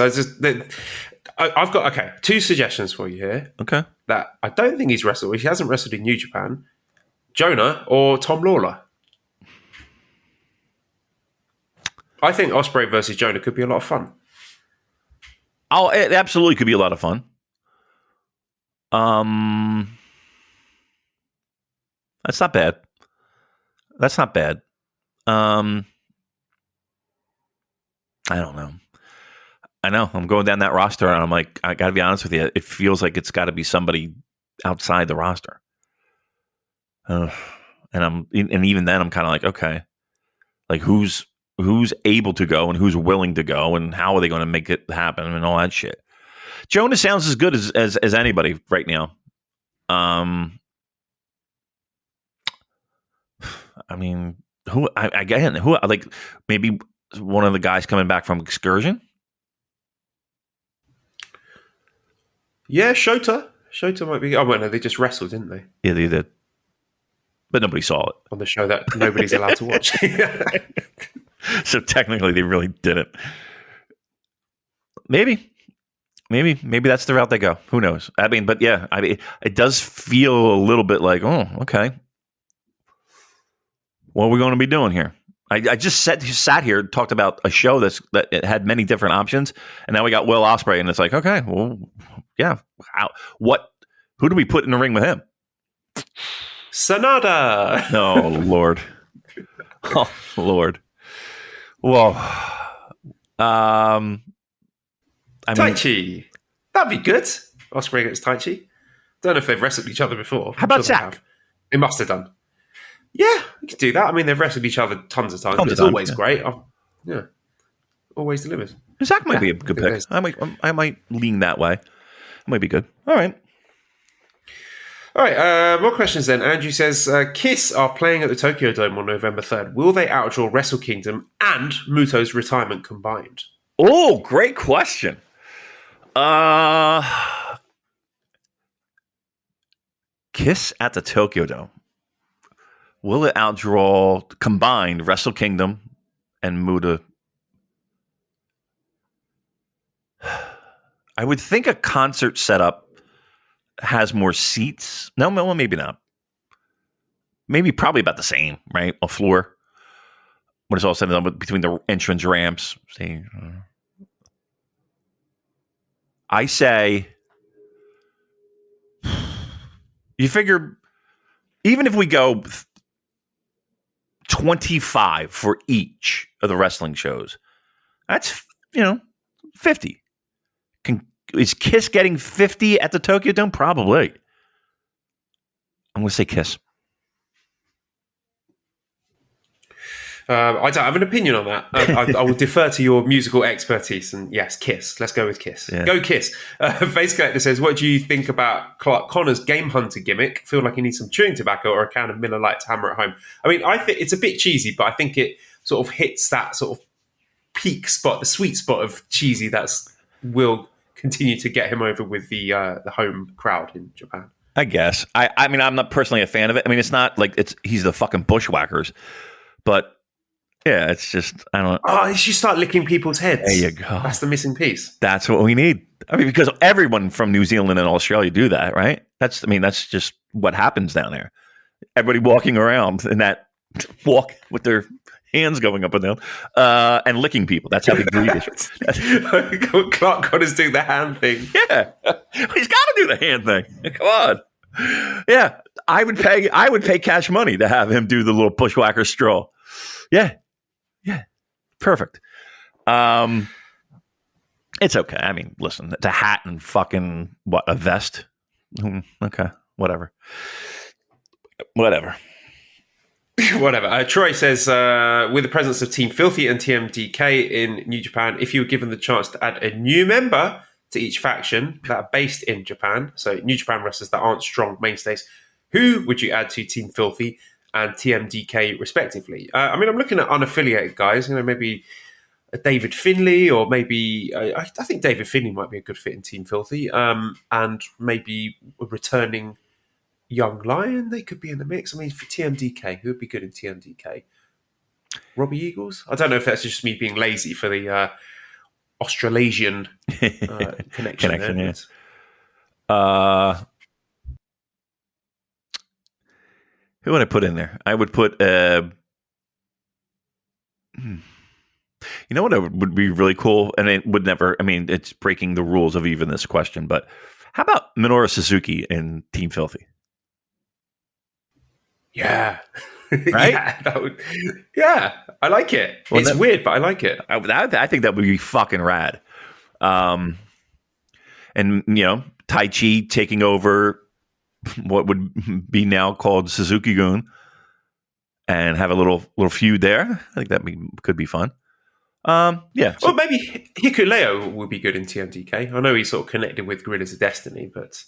I've got 2 suggestions for you here. Okay, that I don't think he's wrestled. He hasn't wrestled in New Japan. Jonah or Tom Lawler. I think Ospreay versus Jonah could be a lot of fun. Oh, it absolutely could be a lot of fun. That's not bad. That's not bad. I don't know. I know. I'm going down that roster, and I'm like, I got to be honest with you. It feels like it's got to be somebody outside the roster. And even then, I'm kind of like, okay, like who's able to go and who's willing to go, and how are they going to make it happen, and all that shit. Jonah sounds as good as anybody right now. I mean, who like maybe one of the guys coming back from excursion. Yeah, Shota might be. Oh, well, no, they just wrestled, didn't they? Yeah, they did, but nobody saw it on the show that nobody's allowed to watch. So technically, they really didn't. Maybe that's the route they go. Who knows? I mean, but yeah, it does feel a little bit like, oh, okay. What are we going to be doing here? I just sat here and talked about a show that it had many different options, and now we got Will Ospreay, and it's like, okay, well, yeah. Who do we put in the ring with him? Sanada. Oh, Lord. Oh, Lord. Well, Taichi. That'd be good. Ospreay against Taichi. Don't know if they've wrestled each other before. How about Zach? They must have done. Yeah, we could do that. I mean, they've wrestled each other tons of times, but it's always great. Yeah, always delivers. Zach might be a good pick. I might lean that way. It might be good. All right. More questions then. Andrew says, Kiss are playing at the Tokyo Dome on November 3rd. Will they outdraw Wrestle Kingdom and Muto's retirement combined? Oh, great question. Kiss at the Tokyo Dome. Will it outdraw combined Wrestle Kingdom and Muta? I would think a concert setup has more seats. No, maybe not. Maybe probably about the same, right? A floor. When it's all said and done, between the entrance ramps. See, I say, you figure, even if we go 25 for each of the wrestling shows, that's 50. Is Kiss getting 50 at the Tokyo Dome? Probably. I'm going to say Kiss. I don't have an opinion on that. I will defer to your musical expertise. And yes, Kiss. Let's go with Kiss. Yeah. Go Kiss. Face Collector says, what do you think about Clark Connor's Game Hunter gimmick? Feel like he needs some chewing tobacco or a can of Miller Lite to hammer at home. I mean, I think it's a bit cheesy, but I think it sort of hits that sort of peak spot, the sweet spot of cheesy will continue to get him over with the home crowd in Japan. I guess. I mean, I'm not personally a fan of it. I mean, it's not like he's the fucking Bushwhackers, but yeah, it's just, I don't know. Oh, you should start licking people's heads. There you go. That's the missing piece. That's what we need. I mean, because everyone from New Zealand and Australia do that, right? That's just what happens down there. Everybody walking around in that walk with their hands going up and down, and licking people. That's how they greet each other. Clark Connor is doing the hand thing. Yeah, he's got to do the hand thing. Come on. Yeah, I would pay cash money to have him do the little bushwhacker stroll. Yeah, perfect. It's okay. I mean, listen, it's a hat and fucking a vest. Okay, whatever. Troy says, with the presence of Team Filthy and TMDK in New Japan, if you were given the chance to add a new member to each faction that are based in Japan, so New Japan wrestlers that aren't strong mainstays, who would you add to Team Filthy and TMDK respectively? I mean, I'm looking at unaffiliated guys, maybe a David Finlay, or maybe I think David Finlay might be a good fit in Team Filthy, and maybe a returning young lion. They could be in the mix. I mean, for TMDK, who would be good in TMDK? Robbie Eagles? I don't know if that's just me being lazy for the Australasian connection. Yeah. Who would I put in there? I would put you know what would be really cool? And it would never, I mean, it's breaking the rules of even this question, but how about Minoru Suzuki in Team Filthy? Yeah. Right? I like it. Well, it's weird, but I like it. I think that would be fucking rad. And, Tai Chi taking over what would be now called Suzuki-gun and have a little feud there. I think that could be fun. Yeah. Well, maybe Hikuleo would be good in TMDK. I know he's sort of connected with Gorillas of Destiny, but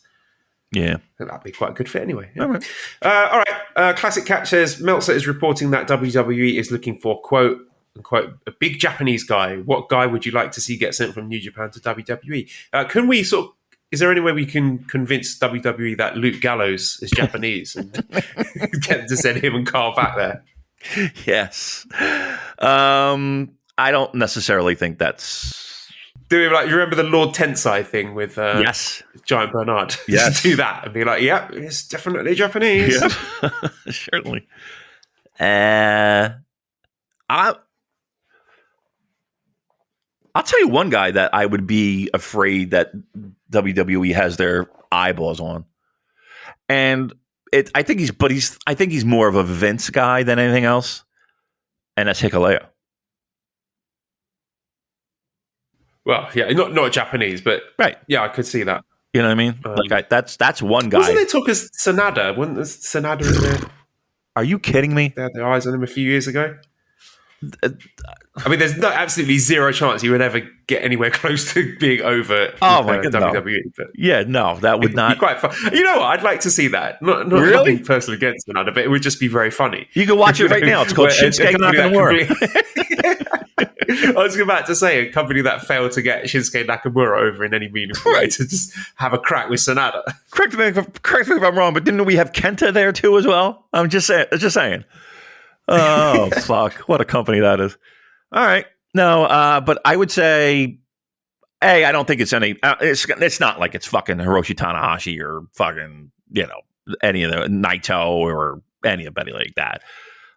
yeah, I think that'd be quite a good fit anyway. Yeah. All right. Classic Catch says Meltzer is reporting that WWE is looking for quote unquote a big Japanese guy. What guy would you like to see get sent from New Japan to WWE? Can we sort of? Is there any way we can convince WWE that Luke Gallows is Japanese and get them to send him and Carl back there? Yes. I don't necessarily think that's. Do you remember the Lord Tensai thing with yes, Giant Bernard? Yes, do that and be like, "Yep, it's definitely Japanese." Yep. Certainly. I'll tell you one guy that I would be afraid that WWE has their eyeballs on, and I think he's more of a Vince guy than anything else, and that's Hikuleo. Well, yeah, not Japanese, but right. Yeah, I could see that. You know what I mean? That's one guy. Wasn't there talk of Sanada? Wasn't there Sanada in there? Are you kidding me? They had their eyes on him a few years ago. I mean, there's absolutely zero chance he would ever get anywhere close to being over my God, WWE. No. But yeah, no, that would not be quite fun. You know what? I'd like to see that. Not really personally against Sanada, but it would just be very funny. You can watch it right now. It's called Shinsuke Nakamura. I was about to say a company that failed to get Shinsuke Nakamura over in any meaningful way to just have a crack with Sanada. Correct me if I'm wrong, but didn't we have Kenta there too as well? I'm just saying. Oh fuck! What a company that is. All right, no, but I would say, I don't think it's any. It's not like it's fucking Hiroshi Tanahashi or fucking any of the Naito or anybody like that.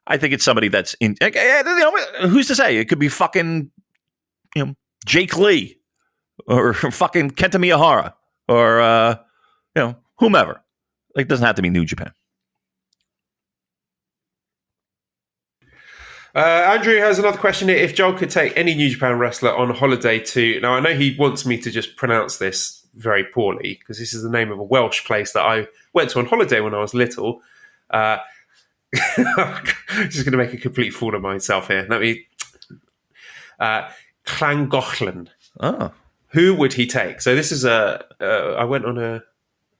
I think it's somebody that's in. Who's to say? It could be fucking, Jake Lee or fucking Kenta Miyahara or whomever. Like, it doesn't have to be New Japan. Andrew has another question here. If Joel could take any New Japan wrestler on holiday to... Now, I know he wants me to just pronounce this very poorly because this is the name of a Welsh place that I went to on holiday when I was little. Just going to make a complete fool of myself here. Let me... Llangollen. Oh. Who would he take? So this is I went on a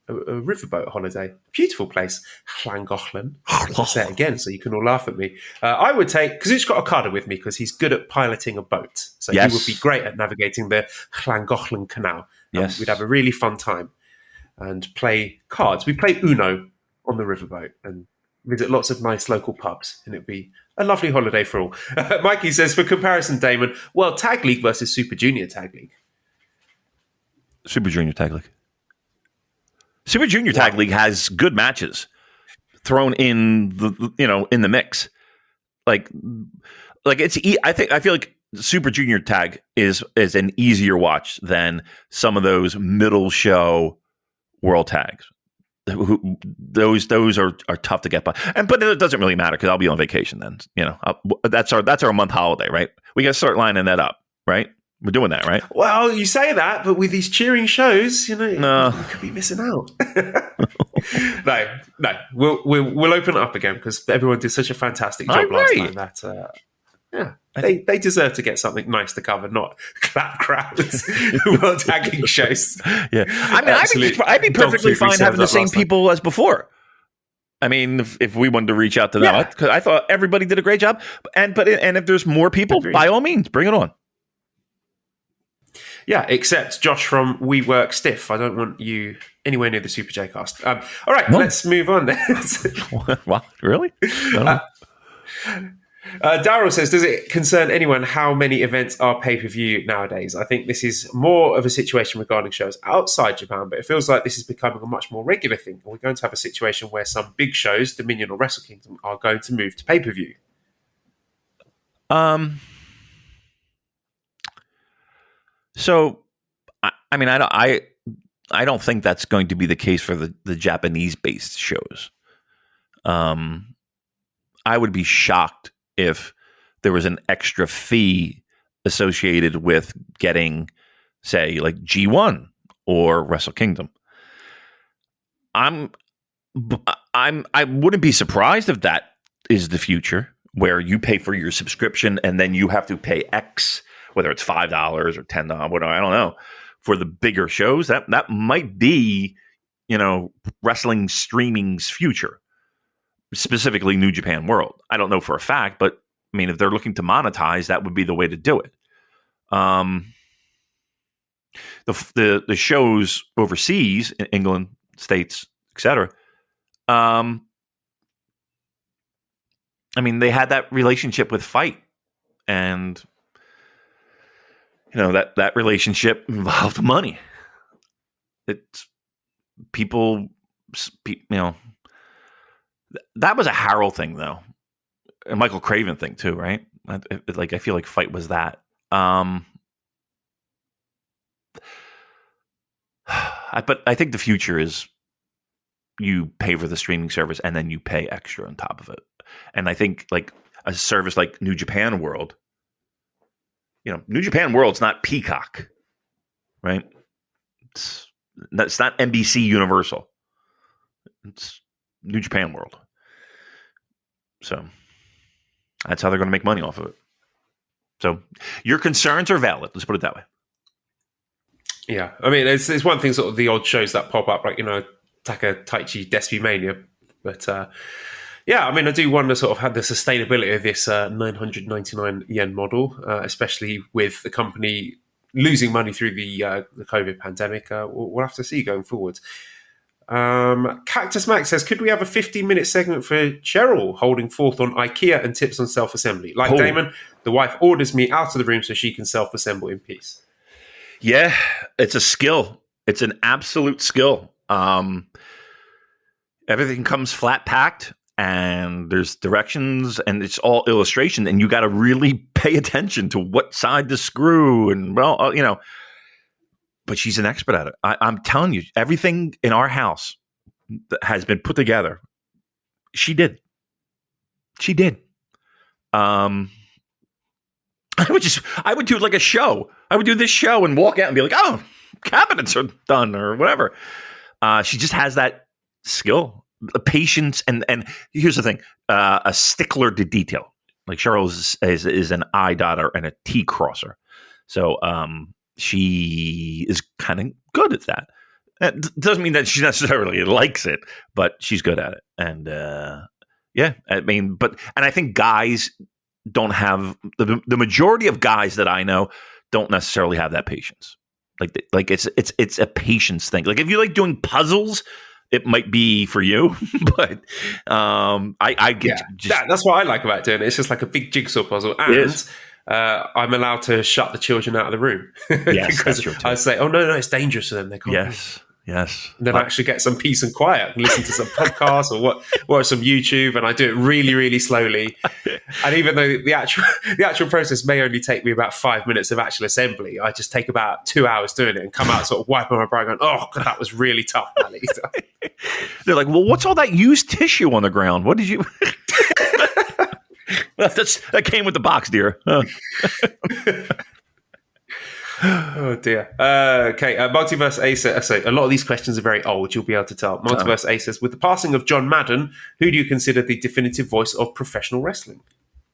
riverboat holiday. Beautiful place. Llangollen. I'll say it again so you can all laugh at me. I would take, because he's got Okada with me because he's good at piloting a boat. So He would be great at navigating the Llangollen Canal. Yes. We'd have a really fun time and play cards. We play Uno on the riverboat and visit lots of nice local pubs, and it'd be a lovely holiday for all. Mikey says, for comparison, Damon, well, Tag League versus Super Junior Tag League. Super Junior Tag League. Super Junior Tag League has good matches thrown in the mix. Like like I feel like Super Junior Tag is an easier watch than some of those middle show world tags. Those are tough to get by, but it doesn't really matter because I'll be on vacation then. That's our month holiday, right? We got to start lining that up, right? We're doing that, right? Well, you say that, but with these cheering shows, you could be missing out. No, we'll open it up again because everyone did such a fantastic job last time that. They deserve to get something nice to cover, not clap crowds world tagging shows. Yeah, I mean, I'd be perfectly fine having the same people as before. I mean, if we wanted to reach out to them, because I thought everybody did a great job. And if there's more people, by all means, bring it on. Yeah, except Josh from We Work Stiff. I don't want you anywhere near the Super J cast. All right, let's move on then. What? Really? Daryl says, does it concern anyone how many events are pay-per-view nowadays? I think this is more of a situation regarding shows outside Japan, but it feels like this is becoming a much more regular thing. We're going to have a situation where some big shows, Dominion or Wrestle Kingdom, are going to move to pay-per-view. So, I mean, I don't think that's going to be the case for the Japanese-based shows. I would be shocked if there was an extra fee associated with getting, say, like G1 or Wrestle Kingdom. I wouldn't be surprised if that is the future, where you pay for your subscription and then you have to pay X, whether it's $5 or $10, whatever, I don't know, for the bigger shows. That might be, wrestling streaming's future. Specifically New Japan World. I don't know for a fact, but I mean, if they're looking to monetize, that would be the way to do it. The shows overseas, in England, States, etc. I mean, they had that relationship with Fight, and that relationship involved money. It's people, That was a Harrell thing, though, a Michael Craven thing too, right? I feel like Fight was that. But I think the future is you pay for the streaming service and then you pay extra on top of it. And I think like a service like New Japan World, New Japan World's not Peacock, right? It's not NBC Universal. It's New Japan World. So that's how they're going to make money off of it. So your concerns are valid. Let's put it that way. Yeah. I mean, it's one thing, sort of the odd shows that pop up, like, Taka Taichi Despy Mania. But I mean, I do wonder sort of how the sustainability of this 999 yen model, especially with the company losing money through the COVID pandemic. We'll have to see going forward. Cactus Max says, could we have a 15-minute segment for Cheryl holding forth on IKEA and tips on self-assembly? Like Damon, the wife orders me out of the room so she can self-assemble in peace. Yeah, it's a skill. It's an absolute skill. Everything comes flat packed and there's directions and it's all illustration, and you got to really pay attention to what side to screw and but she's an expert at it. I'm telling you, everything in our house that has been put together, she did. I would do like a show. I would do this show and walk out and be like, oh, cabinets are done or whatever. She just has that skill, patience, and here's the thing, a stickler to detail. Like Cheryl is an I dotter and a T crosser. So, she is kind of good at that. It doesn't mean that she necessarily likes it, but she's good at it. And I mean, and I think guys don't have the majority of guys that I know don't necessarily have that patience. Like it's a patience thing. Like if you like doing puzzles, it might be for you, but I get that's what I like about doing it. It's just like a big jigsaw puzzle, and I'm allowed to shut the children out of the room. Yes, because I say, "Oh no, it's dangerous for them. They can't." Yes. And then I actually get some peace and quiet and listen to some podcasts or watch some YouTube, and I do it really, really slowly. And even though the actual process may only take me about 5 minutes of actual assembly, I just take about 2 hours doing it and come out sort of wiping my brow going, oh, God, that was really tough, Ali. They're like, well, what's all that used tissue on the ground? What did you... that came with the box, dear. Oh dear. Okay. Multiverse A says, so a lot of these questions are very old. You'll be able to tell. Multiverse A says, with the passing of John Madden, who do you consider the definitive voice of professional wrestling?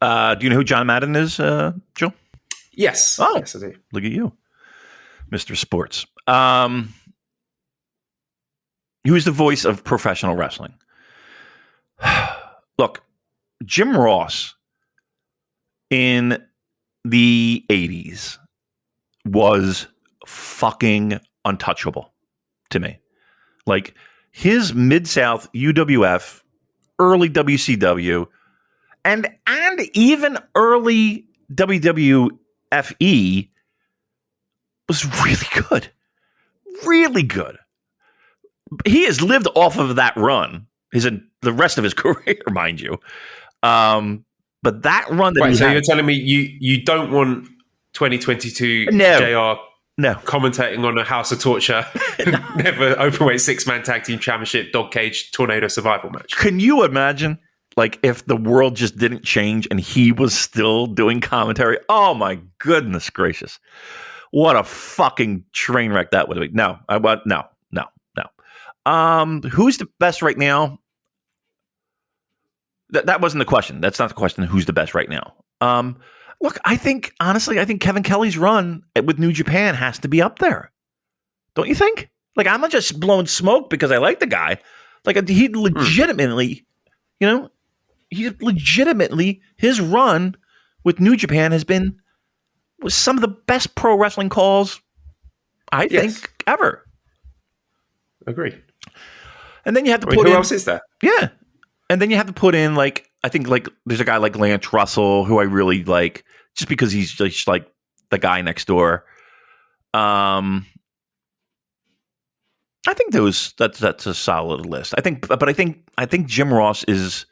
Do you know who John Madden is, Joe? Yes. Oh, yes, I do. Look at you, Mr. Sports. Who's the voice of professional wrestling? Look, Jim Ross in the 80s was fucking untouchable to me. Like his Mid-South UWF, early WCW, and even early WWFE was really good. Really good. He has lived off of that run the rest of his career, mind you. But that run that you're telling me you don't want 2022 JR commentating on a House of Torture, never openweight 6-man tag team championship, dog cage, tornado survival match. Can you imagine, like, if the world just didn't change and he was still doing commentary? Oh my goodness gracious! What a fucking train wreck that would be. No. Who's the best right now? That wasn't the question. That's not the question. Who's the best right now? Look, honestly, I think Kevin Kelly's run with New Japan has to be up there. Don't you think? Like, I'm not just blowing smoke because I like the guy. Like, he legitimately, his run with New Japan was some of the best pro wrestling calls, I think, ever. Agreed. And then you have to put in... Who else is there? Yeah. And then you have to put in, like, I think, like, there's a guy like Lance Russell who I really like just because he's just like the guy next door. I think that's a solid list. I think Jim Ross is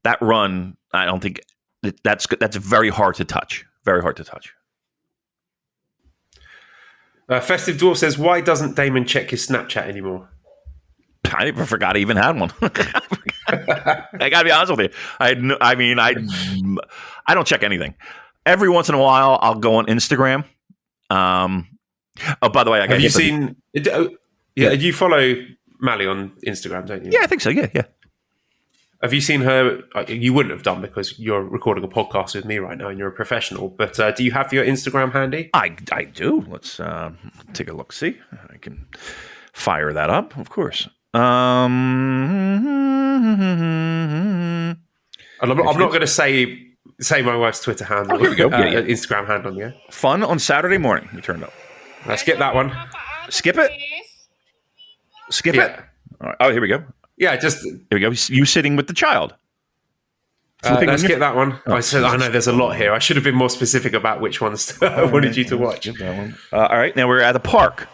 that run. I don't think that's very hard to touch. Very hard to touch. Festive Dwarf says, why doesn't Damon check his Snapchat anymore? I forgot I even had one. I gotta be honest with you. I don't check anything. Every once in a while, I'll go on Instagram. Oh, by the way, have you seen? You follow Mally on Instagram, don't you? Yeah, I think so. Yeah. Have you seen her? You wouldn't have done because you're recording a podcast with me right now and you're a professional. But do you have your Instagram handy? I do. Let's take a look. See, I can fire that up, of course. I'm not going to say my wife's Twitter handle. Oh, here we go. Instagram handle. Yeah. Fun on Saturday morning. You turned up. Let's get that one. Skip it. Skip it. All right. Oh, here we go. Yeah, just here we go. You sitting with the child. Let's get that one. I know there's a lot here. I should have been more specific about which ones I wanted you to watch. That one. All right, now we're at the park.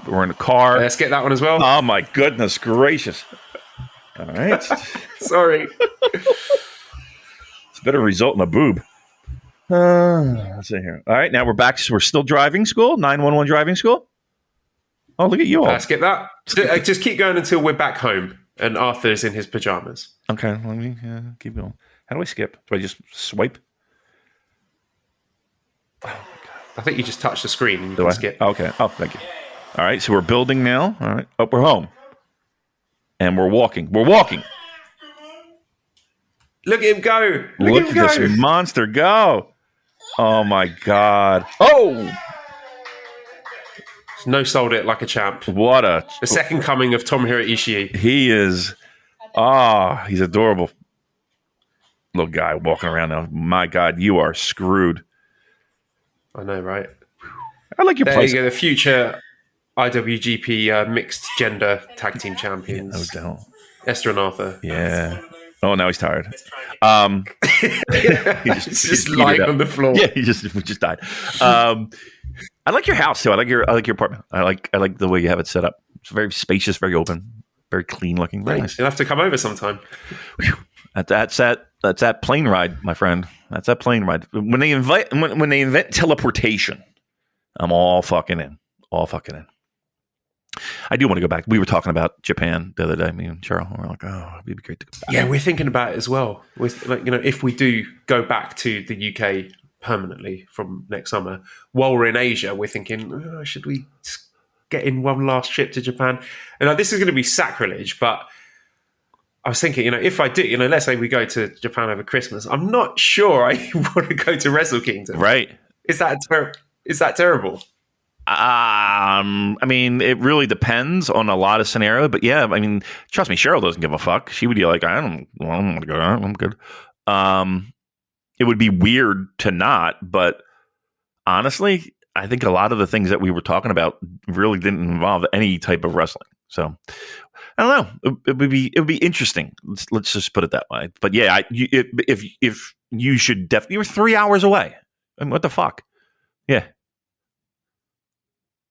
We're in a car. Let's get that one as well. Oh my goodness gracious! All right, sorry. It's better result in a boob. Let's see here. All right, now we're back. So we're still driving school. 911 driving school. Oh, look at you all. Let's get that. Just keep going until we're back home and Arthur's in his pajamas. Okay, let me keep going. How do I skip? Do I just swipe? Oh my God. I think you just touch the screen and you can skip. Okay. Oh, thank you. All right, so we're building now. All right. Oh, we're home. And we're walking. We're walking. Look at him go. Look at this monster go. Oh, my God. Oh! No sold it like a champ. What the second coming of Tomohiro Ishii. He is. He's adorable. Little guy walking around now. My God, you are screwed. I know, right? I like your place. There you go, the future IWGP mixed gender tag team champions. Yeah, no doubt. Esther and Arthur. Yeah. Oh, now he's tired. He's just lying on the floor. Yeah, we just died. I like your house too. I like your apartment. I like the way you have it set up. It's very spacious, very open, very clean looking. Very nice. You'll have to come over sometime. That's that plane ride, my friend. That's that plane ride. When they invent teleportation, I'm all fucking in. All fucking in. I do want to go back. We were talking about Japan the other day, me and Cheryl. We're like, oh, it'd be great to go back. Yeah, we're thinking about it as well. With if we do go back to the UK permanently from next summer, while we're in Asia, we're thinking, should we get in one last trip to Japan? And this is going to be sacrilege, but I was thinking, if I do, let's say we go to Japan over Christmas, I'm not sure I want to go to Wrestle Kingdom. Right? Is that terrible? I mean, it really depends on a lot of scenarios, but yeah, I mean, trust me, Cheryl doesn't give a fuck. She would be like, I don't want to go. I'm good. It would be weird to not, but honestly, I think a lot of the things that we were talking about really didn't involve any type of wrestling. So I don't know. It would be interesting. Let's just put it that way. But yeah, if you should definitely, you're 3 hours away. I mean, what the fuck? Yeah.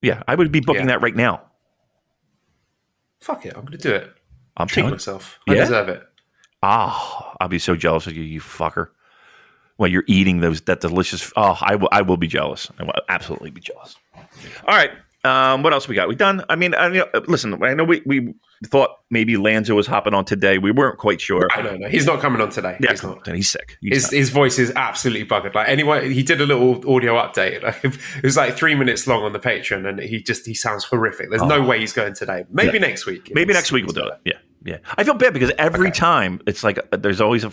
Yeah, I would be booking that right now. Fuck it, I'm going to do it. I'm treating myself. I deserve it. I'll be so jealous of you, you fucker. Well, you're eating that delicious. I will be jealous. I will absolutely be jealous. All right. What else we got? We done? I mean, listen, I know we thought maybe Lanzo was hopping on today. We weren't quite sure. I don't know. He's not coming on today. Yeah, he's not. He's sick. His voice is absolutely buggered. Like anyway, he did a little audio update. It was like 3 minutes long on the Patreon, and he sounds horrific. There's no way he's going today. Maybe next week. Maybe next week we'll do it. Yeah. I feel bad because every time it's like there's always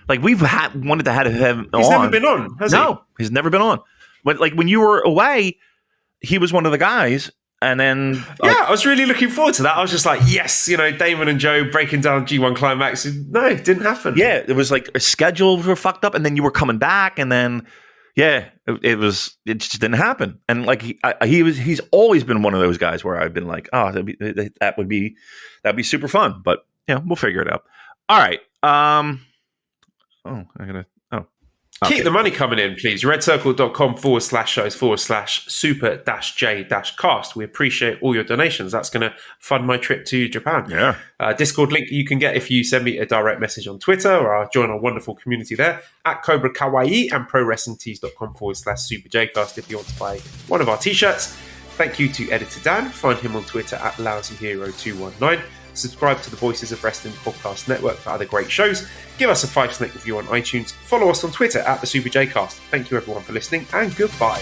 like we've wanted to have him on. He's never been on, has he? No, he's never been on. But like when you were away, he was one of the guys, and then I was really looking forward to that. I was just like, yes, Damon and Joe breaking down G1 Climax. No, it didn't happen. Yeah, it was like schedules were fucked up, and then you were coming back, and then it just didn't happen. And like he's always been one of those guys where I've been like, oh, that'd be super fun, but we'll figure it out. All right. Keep the money coming in, please. redcircle.com/shows/super-j-cast. We appreciate all your donations. That's going to fund my trip to Japan. Yeah. Discord link you can get if you send me a direct message on Twitter or join our wonderful community there at Cobra Kawaii and prowrestlingtees.com/super-j-cast if you want to buy one of our t-shirts. Thank you to Editor Dan. Find him on Twitter at LousyHero219. Subscribe to the Voices of Wrestling Podcast Network for other great shows. Give us a 5-snake review on iTunes. Follow us on Twitter at the Super J-Cast. Thank you everyone for listening, and goodbye.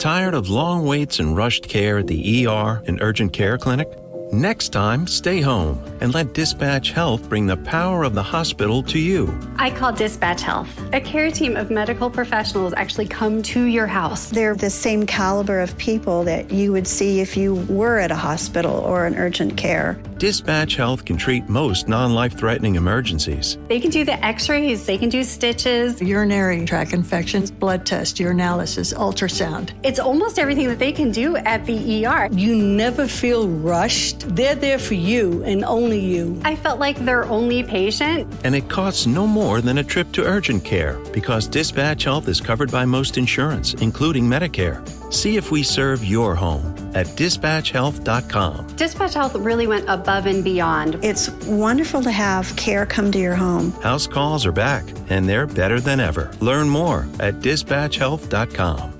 Tired of long waits and rushed care at the ER and urgent care clinic? Next time, stay home and let Dispatch Health bring the power of the hospital to you. I call Dispatch Health. A care team of medical professionals actually come to your house. They're the same caliber of people that you would see if you were at a hospital or an urgent care. Dispatch Health can treat most non-life-threatening emergencies. They can do the x-rays, they can do stitches. Urinary tract infections, blood test, urinalysis, ultrasound. It's almost everything that they can do at the ER. You never feel rushed. They're there for you and only you. I felt like their only patient. And it costs no more than a trip to urgent care because Dispatch Health is covered by most insurance, including Medicare. See if we serve your home at dispatchhealth.com. Dispatch Health really went above and beyond. It's wonderful to have care come to your home. House calls are back, and they're better than ever. Learn more at dispatchhealth.com.